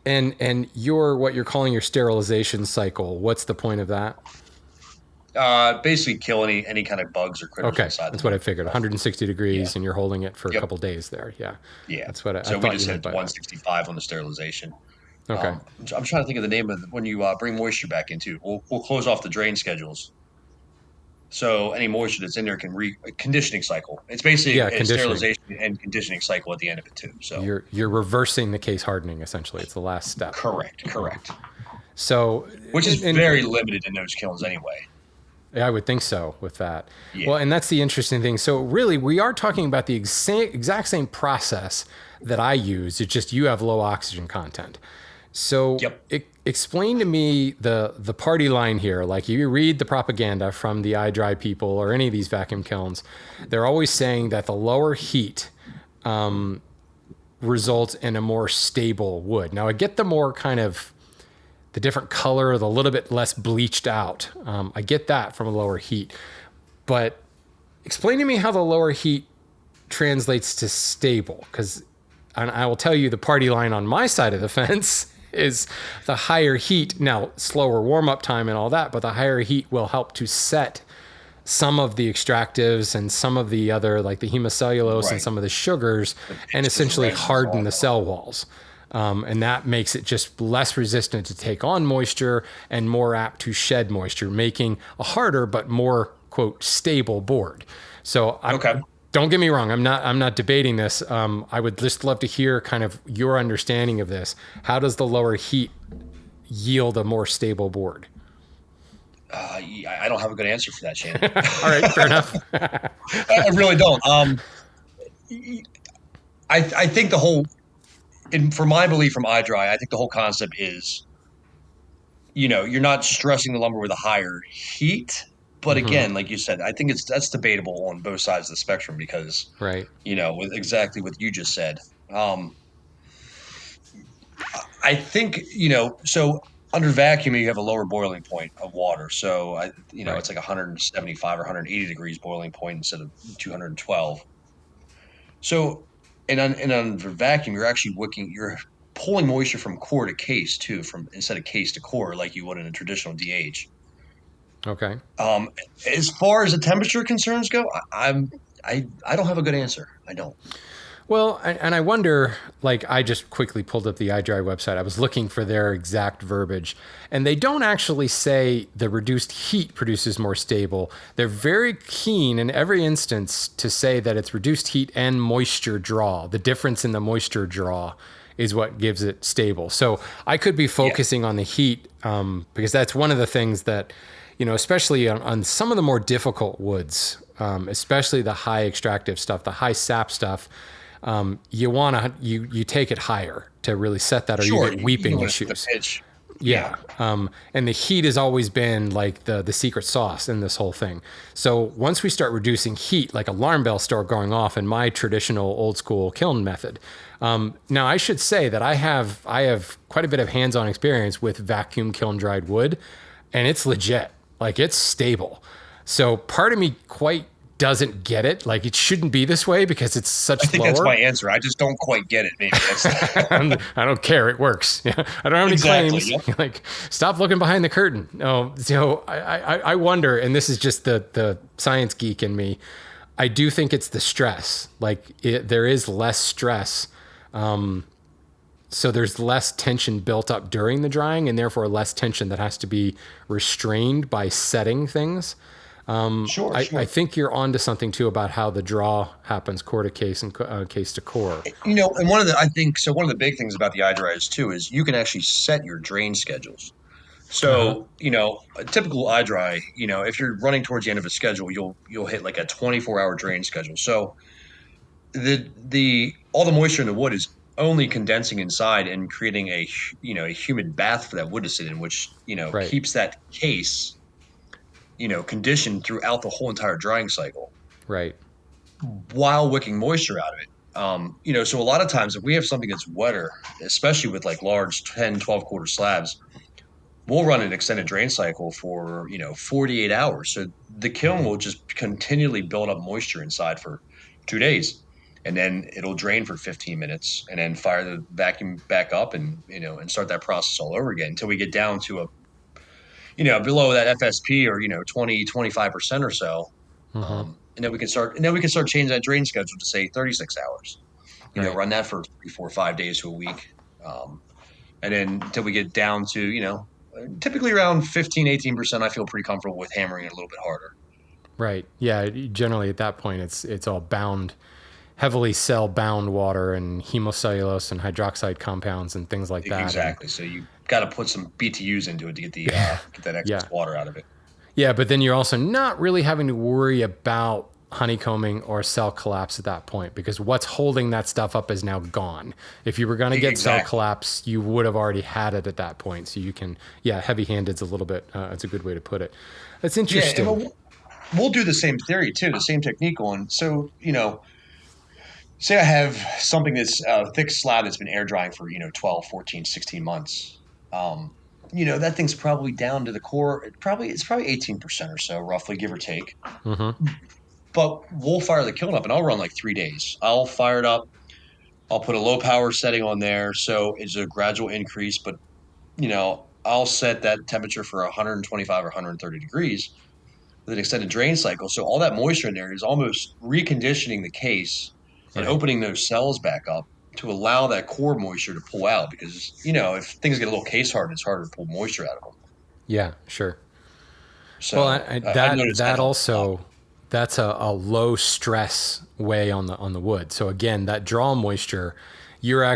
And what you're calling your sterilization cycle, what's the point of that? Basically kill any kind of bugs or critters inside. That's what I figured. 160 degrees, and you're holding it for a couple days there. Yeah. That's what I thought. So we just hit 165 on the sterilization. Okay. I'm trying to think of the name of when you bring moisture back into. We'll close off the drain schedules. So any moisture that's in there can conditioning cycle. It's basically a sterilization and conditioning cycle at the end of it too. So you're reversing the case hardening essentially. It's the last step. Correct. So which is very limited in those kilns anyway. I would think so with that. Yeah. Well, and that's the interesting thing. So really, we are talking about the exact same process that I use. It's just you have low oxygen content. So explain to me the party line here. Like you read the propaganda from the iDry people or any of these vacuum kilns, they're always saying that the lower heat results in a more stable wood. Now I get the more kind of the different color, the little bit less bleached out. I get that from a lower heat. But explain to me how the lower heat translates to stable. Because I will tell you the party line on my side of the fence is the higher heat. Now, slower warm-up time and all that, but the higher heat will help to set some of the extractives and some of the other, like the hemocellulose and Right. some of the sugars, The and pitches, essentially resins, all harden the that. cell walls. And that makes it just less resistant to take on moisture and more apt to shed moisture, making a harder but more, quote, stable board. So Okay. don't get me wrong. I'm not debating this. I would just love to hear kind of your understanding of this. How does the lower heat yield a more stable board? I don't have a good answer for that, Shannon. All right, fair enough. I really don't. I think the whole, for my belief from iDry, I think the whole concept is, you're not stressing the lumber with a higher heat. But Hmm. again, like you said, I think that's debatable on both sides of the spectrum because, Right, with exactly what you just said. Um, I think, so under vacuum, you have a lower boiling point of water. So right. it's like 175 or 180 degrees boiling point instead of 212. So, and under vacuum, you're pulling moisture from core to case too, from instead of case to core, like you would in a traditional DH. Okay. Um, as far as the temperature concerns go, I don't have a good answer. I don't. Well, and I wonder, like, I just quickly pulled up the iDry website. I was looking for their exact verbiage, and they don't actually say the reduced heat produces more stable. They're very keen in every instance to say that it's reduced heat and moisture draw. The difference in the moisture draw is what gives it stable. So I could be Yeah, focusing on the heat because that's one of the things that, especially on some of the more difficult woods, especially the high extractive stuff, the high sap stuff, you want to you take it higher to really set that, or you sure. get You weeping want to set the issues. pitch. Yeah, Yeah. And the heat has always been like the secret sauce in this whole thing. So once we start reducing heat, like alarm bells start going off in my traditional old school kiln method. Now I should say that I have quite a bit of hands-on experience with vacuum kiln dried wood, and it's legit. Like it's stable. So part of me quite doesn't get it. Like it shouldn't be this way because it's I such think that's my lower. answer. I just don't quite get it. Maybe that's I don't care. It works. Yeah, I don't have any exactly. claims. Yep. Like, stop looking behind the curtain. No, so I wonder, and this is just the science geek in me. I do think it's the stress. Like, there is less stress, so there's less tension built up during the drying, and therefore less tension that has to be restrained by setting things. Sure, I sure. think you're onto something too about how the draw happens core to case and case to core. And I think so. One of the big things about the iDryers too is you can actually set your drain schedules. Uh huh. So, a typical iDry, if you're running towards the end of a schedule, you'll hit like a 24-hour drain schedule. So the all the moisture in the wood is only condensing inside and creating a humid bath for that wood to sit in, which, Right. keeps that case, conditioned throughout the whole entire drying cycle Right. while wicking moisture out of it. So a lot of times if we have something that's wetter, especially with like large 10, 12 quarter slabs, we'll run an extended drain cycle for 48 hours. So the kiln Hmm. will just continually build up moisture inside for 2 days, and then it'll drain for 15 minutes and then fire the vacuum back up and start that process all over again until we get down to a below that FSP or 20-25% or so. Hmm. And then we can start changing that drain schedule to say 36 hours. Right. Run that for 3, 4, 5 days to a week. And then until we get down to, typically around 15, 18%, I feel pretty comfortable with hammering it a little bit harder. Right. Yeah. Generally, at that point, it's all bound, heavily cell bound water and hemocellulose and hydroxide compounds and things like that. And Exactly. So you got to put some BTUs into it to get that excess yeah, water out of it. yeah. But then you're also not really having to worry about honeycombing or cell collapse at that point because what's holding that stuff up is now gone. If you were going to get cell Exactly. collapse, you would have already had it at that point. So you can, yeah, heavy handed's a little bit. It's a good way to put it. That's Yeah, and interesting. we'll do the same theory too, the same technique on. So say I have something that's a thick slab that's been air drying for 12, 14, 16 months. Um, that thing's probably down to the core. It's probably 18% or so, roughly, give or take. Hmm. But we'll fire the kiln up, and I'll run like 3 days. I'll fire it up. I'll put a low power setting on there, so it's a gradual increase. But I'll set that temperature for 125 or 130 degrees. with an extended drain cycle. So all that moisture in there is almost reconditioning the case and Right. opening those cells back up to allow that core moisture to pull out. Because, if things get a little case hardened, it's harder to pull moisture out of them. Yeah, sure. Well, So I've that noticed that that helps a lot. also that's a low stress way on the wood. So again, that draw moisture, you're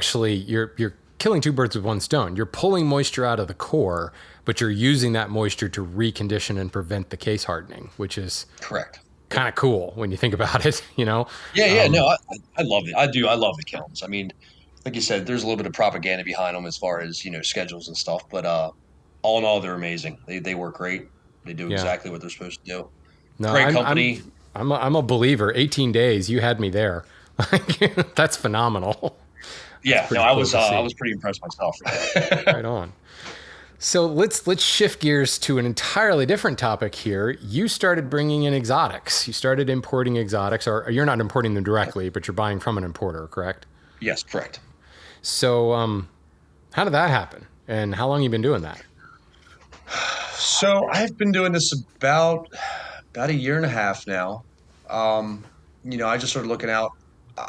killing two birds with one stone. You're pulling moisture out of the core, but you're using that moisture to recondition and prevent the case hardening, which is Correct. kind of cool when you think about it. Yeah, yeah, no, Um, I love it. I do. I love the kilns. I mean, like you said, there's a little bit of propaganda behind them as far as schedules and stuff. But all in all, they're amazing. They work great. They do yeah. exactly what they're supposed to do. No, Great company. I'm a believer. 18 days, you had me there. Like, that's phenomenal. That's Yeah, no, pretty cool to I see. was pretty impressed myself. Right on. So let's shift gears to an entirely different topic here. You started bringing in exotics. You started importing exotics, or you're not importing them directly, but you're buying from an importer, correct? Yes, correct. So, how did that happen, and how long you been doing that? So I've been doing this about a year and a half now. Um, I just started looking out, uh,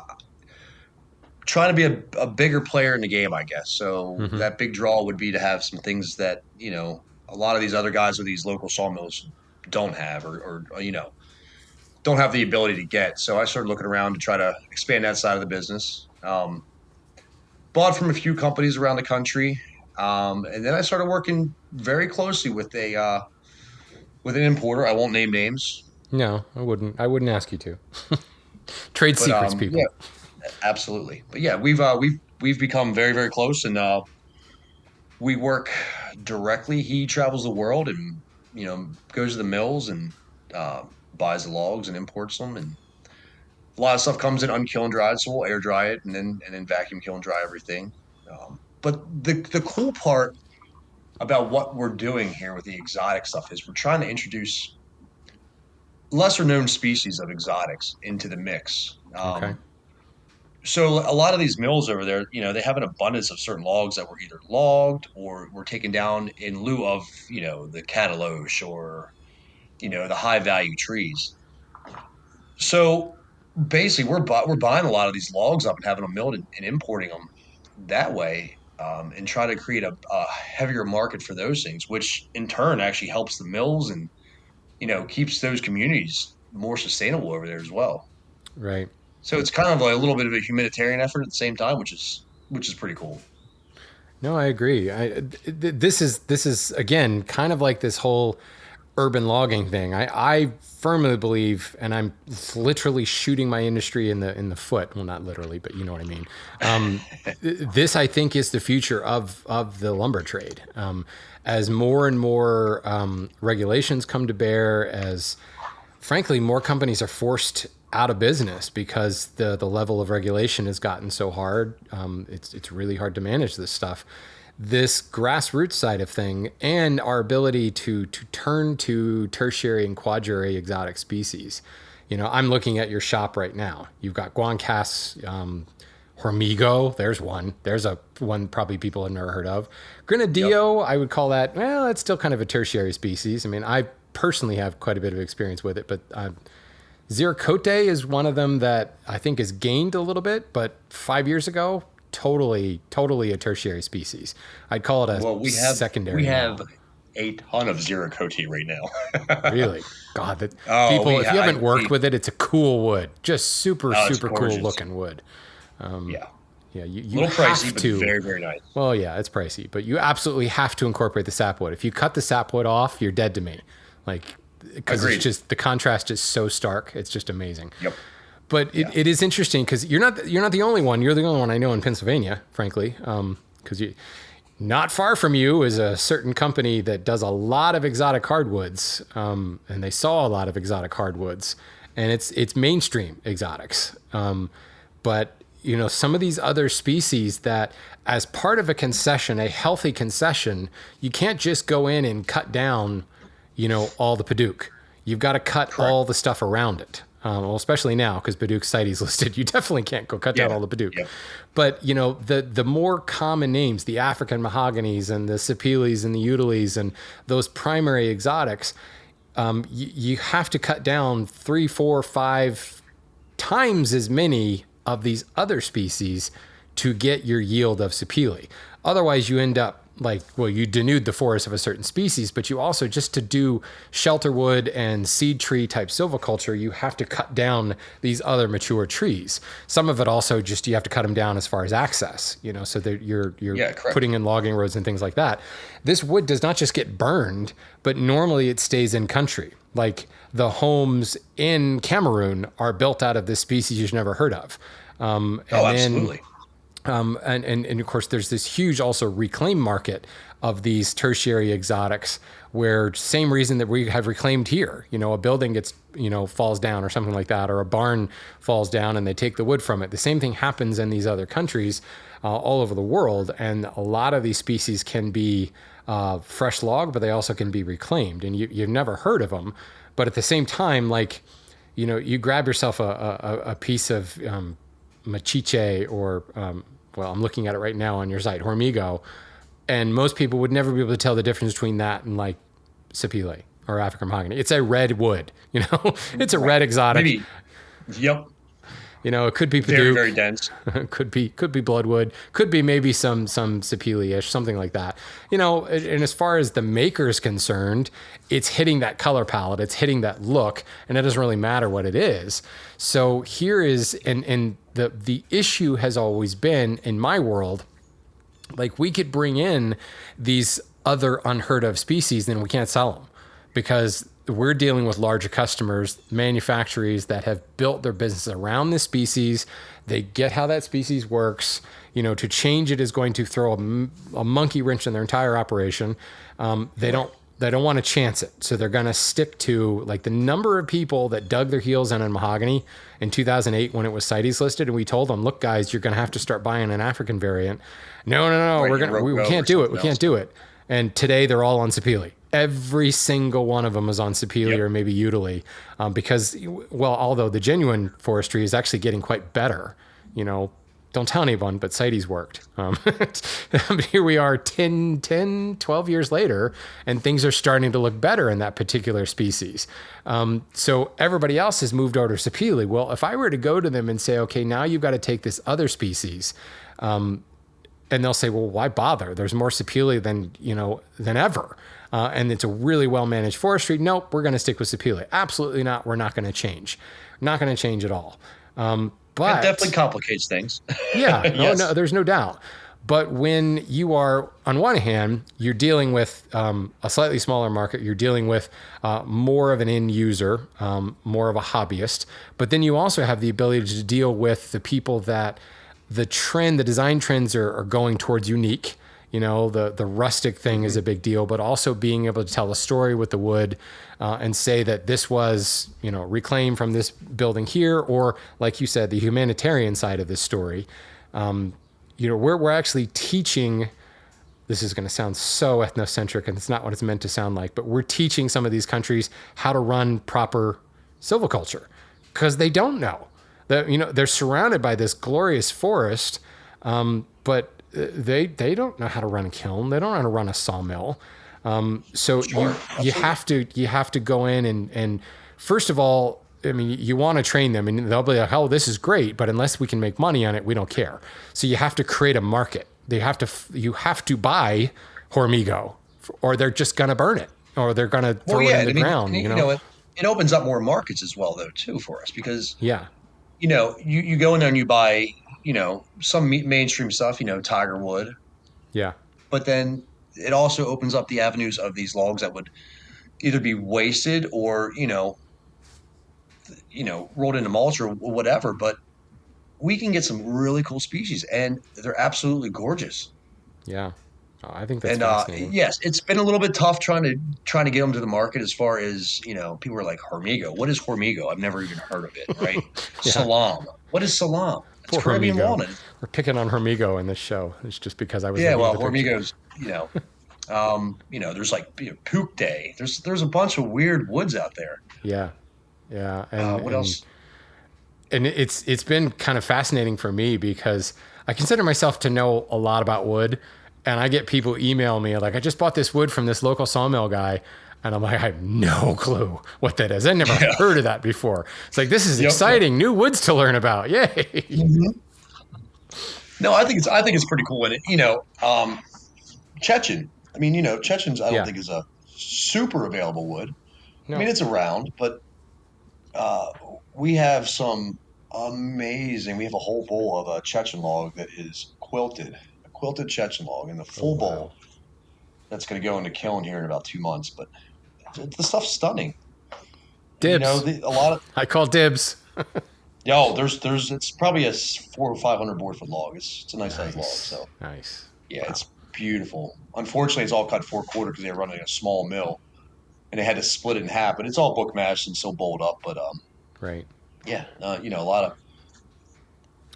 trying to be a bigger player in the game, I guess. So Hmm. that big draw would be to have some things that a lot of these other guys with these local sawmills don't have, or don't have the ability to get. So I started looking around to try to expand that side of the business. Bought from a few companies around the country, and then I started working very closely with an importer. I won't name names, No, I wouldn't. I wouldn't ask you to. Trade but secrets, yeah, people. absolutely. But yeah, we've become very very close, and we work directly. He travels the world and goes to the mills and buys the logs and imports them, and a lot of stuff comes in unkiln dried, so we'll air dry it and then vacuum kiln dry everything. But the cool part about what we're doing here with the exotic stuff is we're trying to introduce lesser known species of exotics into the mix. Okay. So a lot of these mills over there, they have an abundance of certain logs that were either logged or were taken down in lieu of, the cataloche or, the high value trees. So basically, we're buying a lot of these logs up and having them milled and importing them that way, and try to create a heavier market for those things, which in turn actually helps the mills and keeps those communities more sustainable over there as well. Right. So it's kind of like a little bit of a humanitarian effort at the same time, which is pretty cool. No, I agree. This is again kind of like this whole urban logging thing. I firmly believe, and I'm literally shooting my industry in the foot. Well, not literally, but you know what I mean. This I think is the future of the lumber trade. As more and more regulations come to bear, as frankly, more companies are forced out of business because the level of regulation has gotten so hard. It's really hard to manage this stuff. This grassroots side of thing and our ability to turn to tertiary and quaternary exotic species. I'm looking at your shop right now. You've got Guancas, Hormigo. There's one. There's a one probably people have never heard of. Yep. Grenadillo, I would call that. Well, it's still kind of a tertiary species. I mean, I personally have quite a bit of experience with it, but Ziricote is one of them that I think has gained a little bit, but 5 years ago, totally a tertiary species. I'd call it a Well, we secondary have now. a ton of zero coat right now. Really, God, that Oh, people, we if you haven't worked we with it, it's a cool wood, just oh, it's super cool gorgeous. looking wood. Yeah, Yeah, a you little pricey, have but to. very very nice. Well, yeah, it's pricey, but you absolutely have to incorporate the sapwood. If you cut the sapwood off, you're dead to me. Like, because it's Agreed. just the contrast is so stark. It's just amazing. Yep. But Yeah. it is interesting because you're not the only one. You're the only one I know in Pennsylvania, frankly. Because not far from you is a certain company that does a lot of exotic hardwoods, and they saw a lot of exotic hardwoods, and it's mainstream exotics. But some of these other species that, as part of a concession, a healthy concession, you can't just go in and cut down, all the Paduke. You've got to cut Correct. all the stuff around it. Well, especially now because Paduke CITES listed, you definitely can't go cut down Yeah. all the Paduke. Yep. But the more common names, the African mahoganies and the Sipeles and the Utiles and those primary exotics, you have to cut down 3, 4, 5 times as many of these other species to get your yield of sapele. Otherwise, you end up like, well, you denude the forest of a certain species, but you also, just to do shelter wood and seed tree type silviculture, you have to cut down these other mature trees. Some of it also just, you have to cut them down as far as access, so that you're putting in logging roads and things like that. This wood does not just get burned, but normally it stays in country. Like the homes in Cameroon are built out of this species you've never heard of. Absolutely. And of course, there's this huge also reclaim market of these tertiary exotics, where same reason that we have reclaimed here, a building gets, falls down or something like that, or a barn falls down and they take the wood from it. The same thing happens in these other countries all over the world. And a lot of these species can be fresh log, but they also can be reclaimed, and you've never heard of them. But at the same time, like, you grab yourself a piece of machiche or, well, I'm looking at it right now on your site, hormigo, and most people would never be able to tell the difference between that and like sapele or African mahogany. It's a red wood, it's a red exotic. Maybe. Yep. It could be Very, Paduke, very dense. could be bloodwood, could be maybe some sapele-ish, something like that. And as far as the maker is concerned, it's hitting that color palette, it's hitting that look, and it doesn't really matter what it is. So here is, and the issue has always been in my world, like, we could bring in these other unheard of species, then we can't sell them because we're dealing with larger customers, manufacturers that have built their business around this species. They get how that species works. To change it is going to throw a monkey wrench in their entire operation. They don't want to chance it. So they're going to stick to, like, the number of people that dug their heels in mahogany in 2008 when it was CITES listed. And we told them, look, guys, you're going to have to start buying an African variant. No, Right, we can't do it. We can't do it. And today they're all on sapele. Every single one of them is on sapele or maybe utile, because, well, although the genuine forestry is actually getting quite better, don't tell anyone, but CITES worked. Here we are 12 years later, and things are starting to look better in that particular species. So everybody else has moved over to sapele. Well, if I were to go to them and say, okay, now you've got to take this other species, and they'll say, well, why bother? There's more sapele than ever. And it's a really well-managed forestry. Nope, we're going to stick with sapele. Absolutely not. We're not going to change. Not going to change at all. But it definitely complicates things. Yeah, Yes. no, there's no doubt. But when you are, on one hand, you're dealing with a slightly smaller market, you're dealing with more of an end user, more of a hobbyist, but then you also have the ability to deal with the people that the design trends are going towards unique. The rustic thing is a big deal, but also being able to tell a story with the wood and say that this was, reclaimed from this building here, or like you said, the humanitarian side of this story. We're actually teaching, this is going to sound so ethnocentric and it's not what it's meant to sound like, but we're teaching some of these countries how to run proper silviculture because they don't know. They're surrounded by this glorious forest, but they don't know how to run a kiln. They don't know how to run a sawmill. So you have to go in and first of all, I mean, you want to train them and they'll be like, oh, this is great, but unless we can make money on it, we don't care. So you have to create a market. You have to buy hormigo or they're just going to burn it or they're going to throw it in the ground. It opens up more markets as well, though, too, for us because, yeah, you go in there and you buy, some mainstream stuff, Tiger wood. Yeah. But then it also opens up the avenues of these logs that would either be wasted or, rolled into mulch or whatever. But we can get some really cool species and they're absolutely gorgeous. Yeah. Oh, I think that's fascinating. Yes, it's been a little bit tough trying to get them to the market as far as, people are like hormigo. What is hormigo? I've never even heard of it, right? Yeah. Salam. What is salam? It's Poor Caribbean hormigo. walnut. We're picking on hormigo in this show. It's just because I was Yeah, looking well, at the picture. hormigo's, there's like Pook Day. There's a bunch of weird woods out there. Yeah. And what else? And it's been kind of fascinating for me because I consider myself to know a lot about wood, and I get people email me like, I just bought this wood from this local sawmill guy. And I'm like, I have no clue what that is. I never heard of that before. It's like, this is Yep. exciting. New woods to learn about. Yay. Mhm. No, I think it's pretty cool. And Chechen. I mean, Chechen's I don't Yeah. think is a super available wood. I No. mean, it's around, but uh, we have some amazing. We have a whole bowl of a Chechen log that is a quilted Chechen log in the Oh, full wow. bowl. That's going to go into kiln here in about 2 months. But the stuff's stunning. And, Dibs. a lot of I call dibs. there's it's probably a 400 or 500 board foot log. It's a nice sized log. So Nice. yeah, Wow. it's beautiful. Unfortunately, it's all cut 4/4 because they're running a small mill and they had to split it in half. But it's all book mashed and still bowled up. But Right. yeah, a lot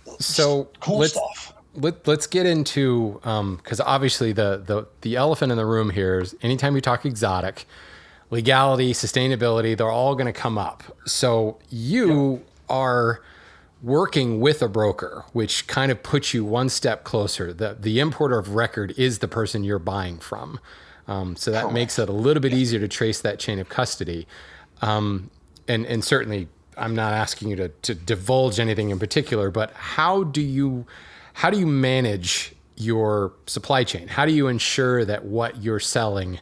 of So cool stuff. let's get into because obviously the elephant in the room here is anytime you talk exotic, legality, sustainability, they're all going to come up. So you are working with a broker, which kind of puts you one step closer. The importer of record is the person you're buying from. So that Correct. makes it a little bit easier to trace that chain of custody. And certainly I'm not asking you to divulge anything in particular, but how do you manage your supply chain? How do you ensure that what you're selling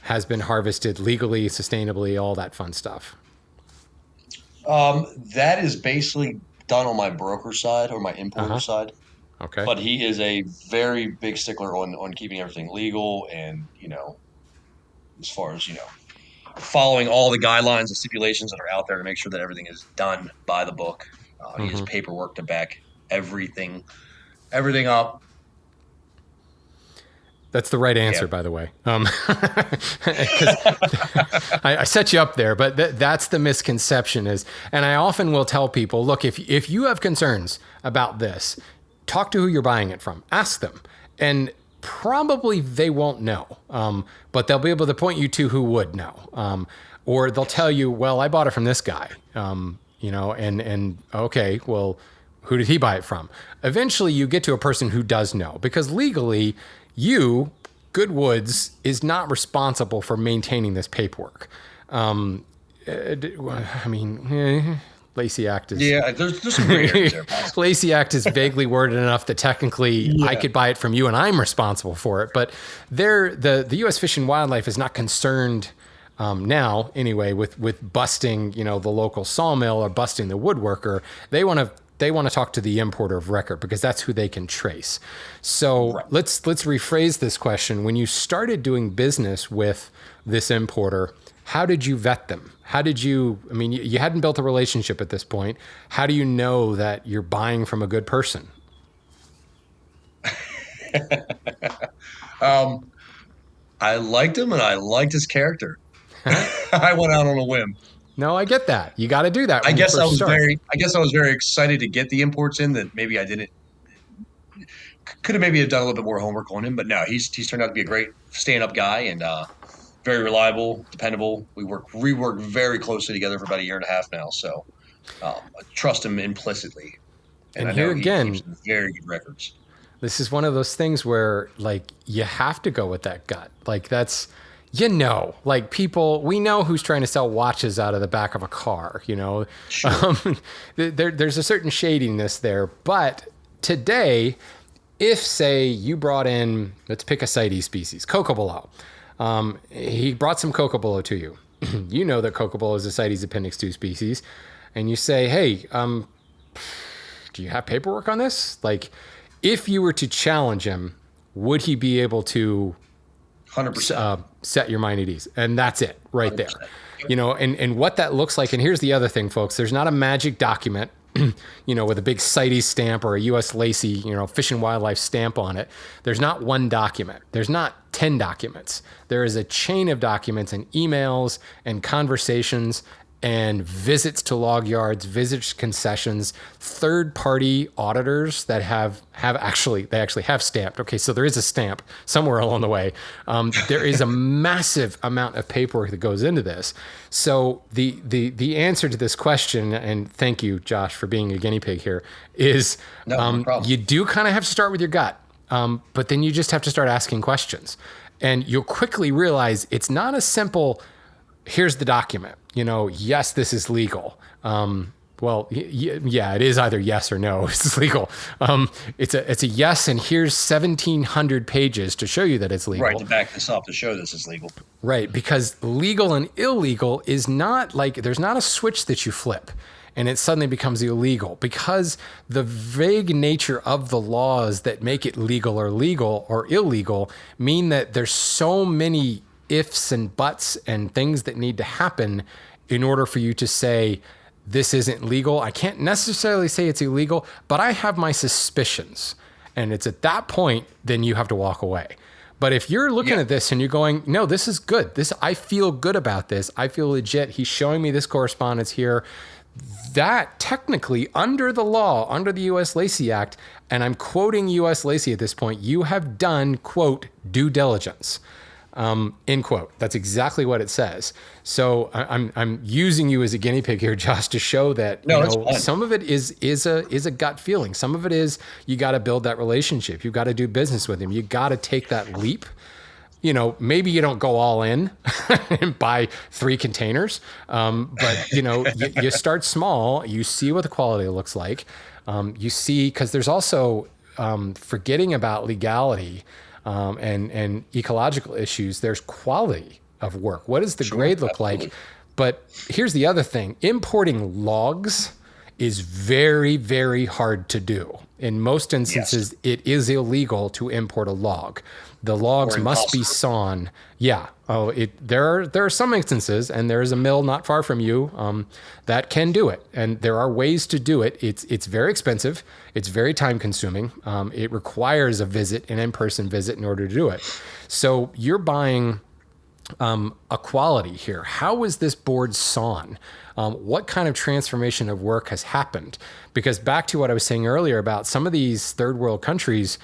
has been harvested legally, sustainably, all that fun stuff? That is basically done on my broker side or my importer side. Okay. But he is a very big stickler on keeping everything legal and, as far as, following all the guidelines and stipulations that are out there to make sure that everything is done by the book. He has paperwork to back everything up. That's the right answer, Yeah. by the way. 'Cause I set you up there, but that's the misconception is, and I often will tell people, look, if you have concerns about this, talk to who you're buying it from, ask them. And probably they won't know, but they'll be able to point you to who would know. Or they'll tell you, well, I bought it from this guy, and okay, well, who did he buy it from? Eventually you get to a person who does know, because legally Good Woods is not responsible for maintaining this paperwork. I mean, Lacey Act is... Yeah, there's some gray areas there. Lacey Act is vaguely worded enough that technically I could buy it from you and I'm responsible for it. But the U.S. Fish and Wildlife is not concerned now, anyway, with busting, the local sawmill or busting the woodworker. They want to talk to the importer of record because that's who they can trace. So Right. let's rephrase this question. When you started doing business with this importer, how did you vet them? You hadn't built a relationship at this point. How do you know that you're buying from a good person? I liked him and I liked his character. I went out on a whim. No, I get that. You got to do that. I when you guess first start. I guess I was very excited to get the imports in that maybe I didn't. Could have maybe done a little bit more homework on him, but no, he's turned out to be a great stand-up guy and very reliable, dependable. We work very closely together for about 1.5 years now, so I trust him implicitly. And I here know he again, keeps very good records. this is one of those things where you have to go with that gut. That's, people, we know who's trying to sell watches out of the back of a car, Sure. There's a certain shadiness there. But today, if say you brought in, let's pick a CITES species, cocobolo. He brought some cocobolo to you. You know that cocobolo is a CITES Appendix 2 species. And you say, hey, do you have paperwork on this? If you were to challenge him, would he be able to 100%. set your mind at ease? And that's it right there. 100%. And what that looks like. And here's the other thing, folks. There's not a magic document, with a big CITES stamp or a U.S. Lacey, Fish and Wildlife stamp on it. There's not one document. There's not 10 documents. There is a chain of documents and emails and conversations and visits to log yards, visits to concessions, third-party auditors that actually have stamped. Okay, so there is a stamp somewhere along the way. There is a massive amount of paperwork that goes into this. So the answer to this question, and thank you, Josh, for being a guinea pig here, is No problem. you do kind of have to start with your gut, but then you just have to start asking questions. And you'll quickly realize it's not a simple here's the document. Yes, this is legal. Well, yeah, it is either yes or no. It's legal. It's a yes, and here's 1,700 pages to show you that it's legal. Right, to back this up, to show this is legal. Right, because legal and illegal is not like, there's not a switch that you flip and it suddenly becomes illegal, because the vague nature of the laws that make it legal or illegal mean that there's so many ifs and buts and things that need to happen in order for you to say, this isn't legal. I can't necessarily say it's illegal, but I have my suspicions. And it's at that point, then you have to walk away. But if you're looking at this and you're going, no, this is good. I feel good about this. I feel legit. He's showing me this correspondence here. That technically, under the law, under the U.S. Lacey Act, and I'm quoting U.S. Lacey at this point, you have done, quote, due diligence. End quote. That's exactly what it says. So I'm using you as a guinea pig here, Josh, to show that some of it is a gut feeling. Some of it is you got to build that relationship. You got to do business with him. You got to take that leap. Maybe you don't go all in and buy 3 containers, but you start small. You see what the quality looks like. You see, because there's also forgetting about legality. And ecological issues, there's quality of work. What does the grade look like? But here's the other thing. Importing logs is very, very hard to do. In most instances, it is illegal to import a log. The logs must be sawn. Yeah. There are some instances, and there is a mill not far from you that can do it. And there are ways to do it. It's very expensive. It's very time consuming. It requires a visit, an in-person visit, in order to do it. So you're buying a quality here. How was this board sawn? What kind of transformation of work has happened? Because back to what I was saying earlier about some of these third world countries,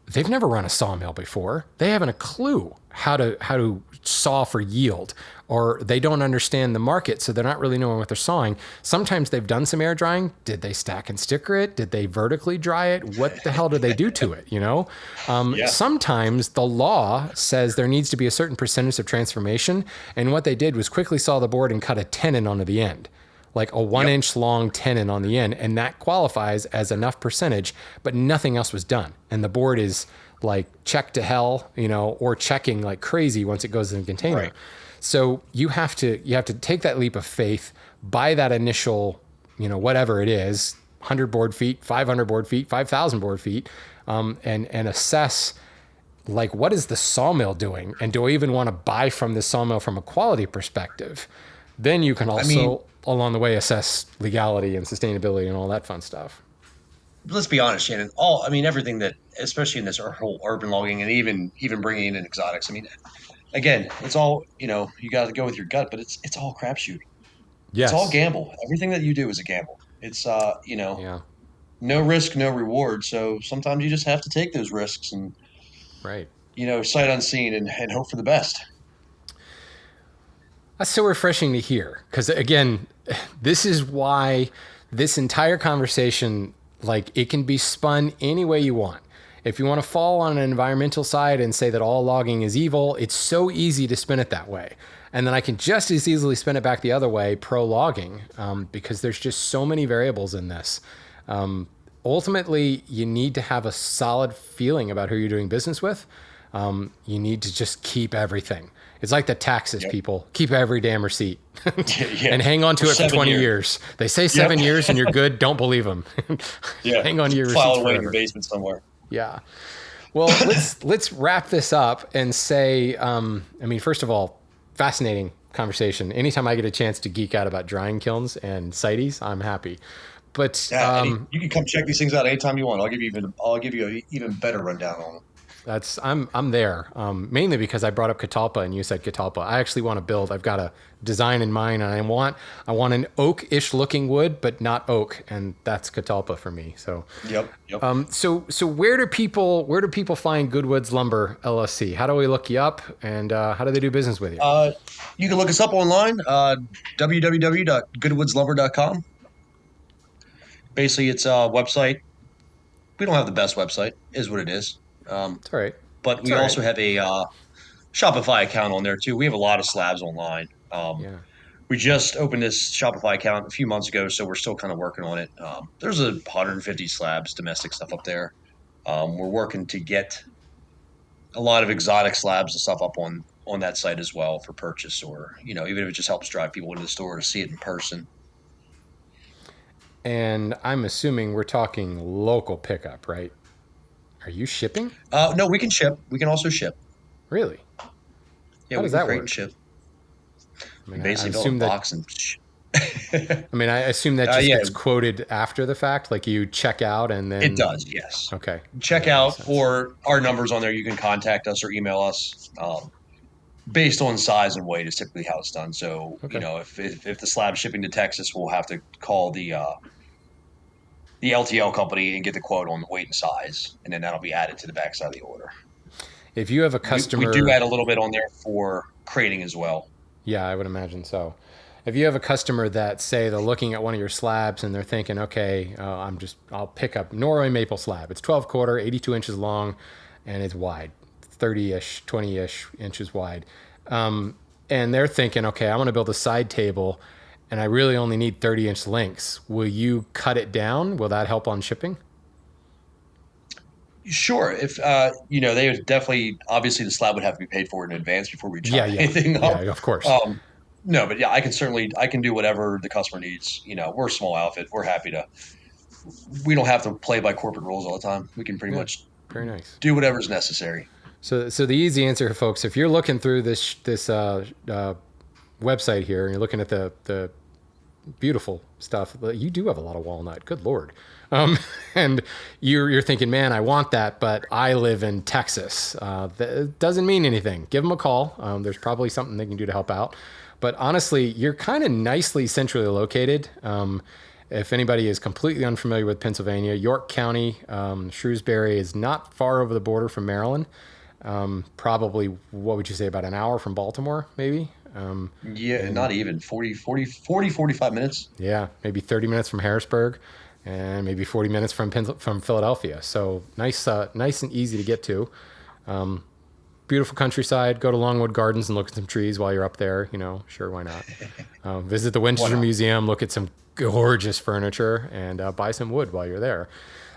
they've never run a sawmill before. They haven't a clue how to saw for yield, or they don't understand the market, so they're not really knowing what they're sawing. Sometimes they've done some air drying. Did they stack and sticker it? Did they vertically dry it? What the hell do they do to it? Sometimes the law says there needs to be a certain percentage of transformation, and what they did was quickly saw the board and cut a tenon onto the end, like a 1-inch long tenon on the end, and that qualifies as enough percentage, but nothing else was done. And the board is like checked to hell, or checking like crazy once it goes in the container. Right. So you have to take that leap of faith, buy that initial, whatever it is, 100 board feet, 500 board feet, 5,000 board feet, and assess, like, what is the sawmill doing? And do I even want to buy from the sawmill from a quality perspective? Then you can also, along the way, assess legality and sustainability and all that fun stuff. Let's be honest, Shannon. Everything that, especially in this whole urban logging and even bringing in exotics. Again, it's all, you got to go with your gut, but it's all crapshoot. Yes. It's all gamble. Everything that you do is a gamble. It's, no risk, no reward. So sometimes you just have to take those risks and, right. Sight unseen and hope for the best. That's so refreshing to hear. Because again, this is why this entire conversation, like, it can be spun any way you want. If you want to fall on an environmental side and say that all logging is evil, it's so easy to spin it that way. And then I can just as easily spin it back the other way, pro-logging, because there's just so many variables in this. Ultimately, you need to have a solid feeling about who you're doing business with. You need to just keep everything. It's like the taxes, people. Keep every damn receipt and hang on to it for 20 years. They say 7 years and you're good. Don't believe them. Hang on to your receipts file away in your basement somewhere. Yeah. Well, let's wrap this up and say, first of all, fascinating conversation. Anytime I get a chance to geek out about drying kilns and CITES, I'm happy. But you can come check these things out anytime you want. I'll give you an even better rundown on them. I'm there, mainly because I brought up catalpa and you said catalpa. I actually want to build. I've got a design in mind, and I want an oak-ish looking wood, but not oak, and that's catalpa for me. So yep. So where do people find Good Woods Lumber LLC? How do we look you up, and how do they do business with you? You can look us up online, www.goodwoodslumber.com. Basically, it's a website. We don't have the best website, is what it is. It's all right. But we also have a Shopify account on there too. We have a lot of slabs online. Yeah. We just opened this Shopify account a few months ago, so we're still kind of working on it. There's 150 slabs, domestic stuff up there. We're working to get a lot of exotic slabs and stuff up on that site as well for purchase, or even if it just helps drive people into the store to see it in person. And I'm assuming we're talking local pickup, right? Are you shipping? No, we can ship. We can also ship. Really? Yeah, How we does can that crate and work? ship. I We mean, I basically build a assume that. box and. I assume that just Yeah, gets quoted after the fact, like you check out and it then. does. Yes. Okay, Check that makes out sense. or our numbers on there. You can contact us or email us. Based on size and weight is typically how it's done. So Okay. if the slab's shipping to Texas, we'll have to call the LTL company and get the quote on the weight and size, and then that'll be added to the backside of the order. If you have a We do customer, add a little bit on there for crating as well. yeah, I would imagine so. If you have a customer that say they're looking at one of your slabs and they're thinking, okay, I'll pick up Norway maple slab. It's 12 quarter, 82 inches long, and it's wide, 30-ish, 20-ish inches wide. And they're thinking, okay, I want to build a side table, and I really only need 30-inch links. Will you cut it down? Will that help on shipping? Sure, if they would definitely obviously the slab would have to be paid for in advance before we Yeah, chop yeah, anything yeah. up. Of course. Um, no, but yeah, I can do whatever the customer needs. We're a small outfit. We're happy to. We don't have to play by corporate rules all the time. We can pretty Yeah, much very nice. do whatever's necessary. So the easy answer, folks, if you're looking through this website here and you're looking at the beautiful stuff, you do have a lot of walnut. Good lord. And you're thinking, man, I want that, but I live in Texas. That doesn't mean anything. Give them a call. There's probably something they can do to help out. But honestly, you're kind of nicely centrally located. If anybody is completely unfamiliar with Pennsylvania, York County, Shrewsbury is not far over the border from Maryland. Probably, what would you say, about an hour from Baltimore, maybe? Yeah, And not even 45 minutes. yeah, maybe 30 minutes from Harrisburg, and maybe 40 minutes from Philadelphia. So nice and easy to get to. Beautiful countryside. Go to Longwood Gardens and look at some trees while you're up there. Sure, why not? Visit the Why Winchester not? Museum. Look at some gorgeous furniture and buy some wood while you're there.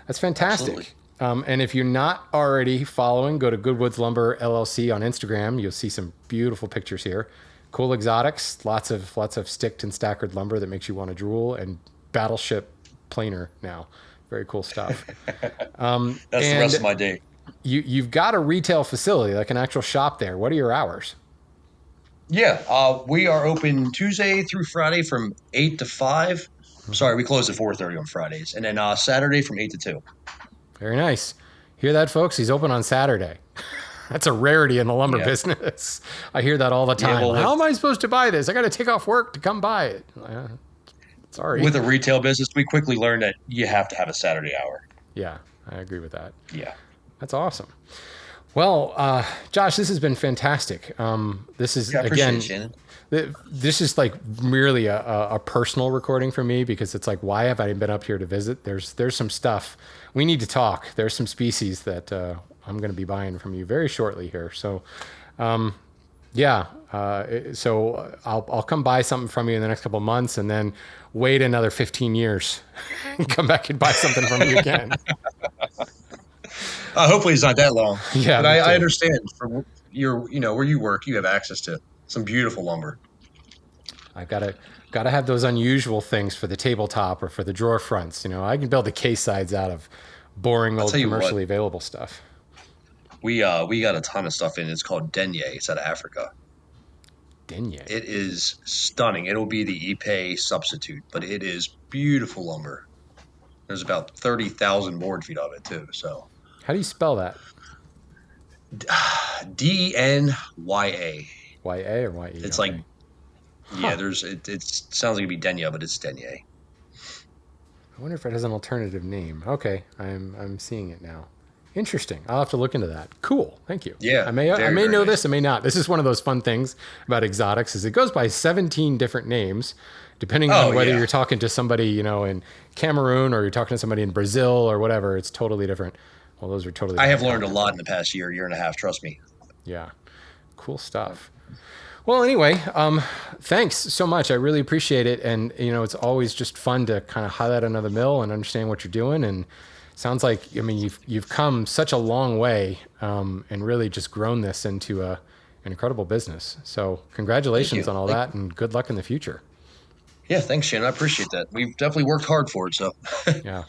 That's Absolutely. fantastic. And if you're not already following, go to Good Woods Lumber LLC on Instagram. You'll see some beautiful pictures here. Cool exotics, lots of sticked and stackered lumber that makes you want to drool, and battleship planer now. Very cool stuff. That's the rest of And my day. you've got a retail facility, like an actual shop there. What are your hours? Yeah, we are open Tuesday through Friday from 8 to 5. Sorry, we close at 4:30 on Fridays, and then Saturday from 8 to 2. Very nice. Hear that, folks? He's open on Saturday. That's a rarity in the lumber Yeah, business. I hear that all the yeah. time. Well, How am I supposed to buy this? I got to take off work to come buy it. Sorry. with a retail business, we quickly learned that you have to have a Saturday hour. Yeah, I agree with that. Yeah, That's awesome. Well, Josh, this has been fantastic. This is, yeah. I appreciate again, it, Shannon. this is like merely a personal recording for me, because it's like, why have I been up here to visit? There's some stuff we need to talk. There's some species that I'm going to be buying from you very shortly here. So, yeah. So I'll come buy something from you in the next couple of months, and then wait another 15 years and come back and buy something from you again. Hopefully, it's not that long, Yeah, but me I too. understand from where you work, you have access to some beautiful lumber. I gotta have those unusual things for the tabletop or for the drawer fronts. I can build the case sides out of boring I'll old tell you what, commercially available stuff. we got a ton of stuff in. It's called denye. It's out of Africa. Denye. It is stunning. It'll be the Ipe substitute, but it is beautiful lumber. There's about 30,000 board feet of it too. So How do you spell that? Denya. Y-A or Y-E? It's like Okay. yeah. Huh. It sounds like it'd be Denya, but it's denye. I wonder if it has an alternative name. Okay, I'm seeing it now. Interesting. I'll have to look into that. Cool. Thank you. Yeah, I very may very know nice. this, I may not. This is one of those fun things about exotics is it goes by 17 different names, depending on Oh whether yeah, you're talking to somebody, in Cameroon or you're talking to somebody in Brazil or whatever. It's totally different. Well, those are totally I have different learned a continents, lot in right? the past year and a half. Trust me. Yeah. Cool stuff. Well, anyway, thanks so much. I really appreciate it. And, you know, it's always just fun to kind of highlight another mill and understand what you're doing. And sounds like, I mean, you've come such a long way, and really just grown this into an incredible business. So Thank congratulations you. on all that and good luck in the future. Yeah, thanks, Shannon. I appreciate that. We've definitely worked hard for it. So Yeah.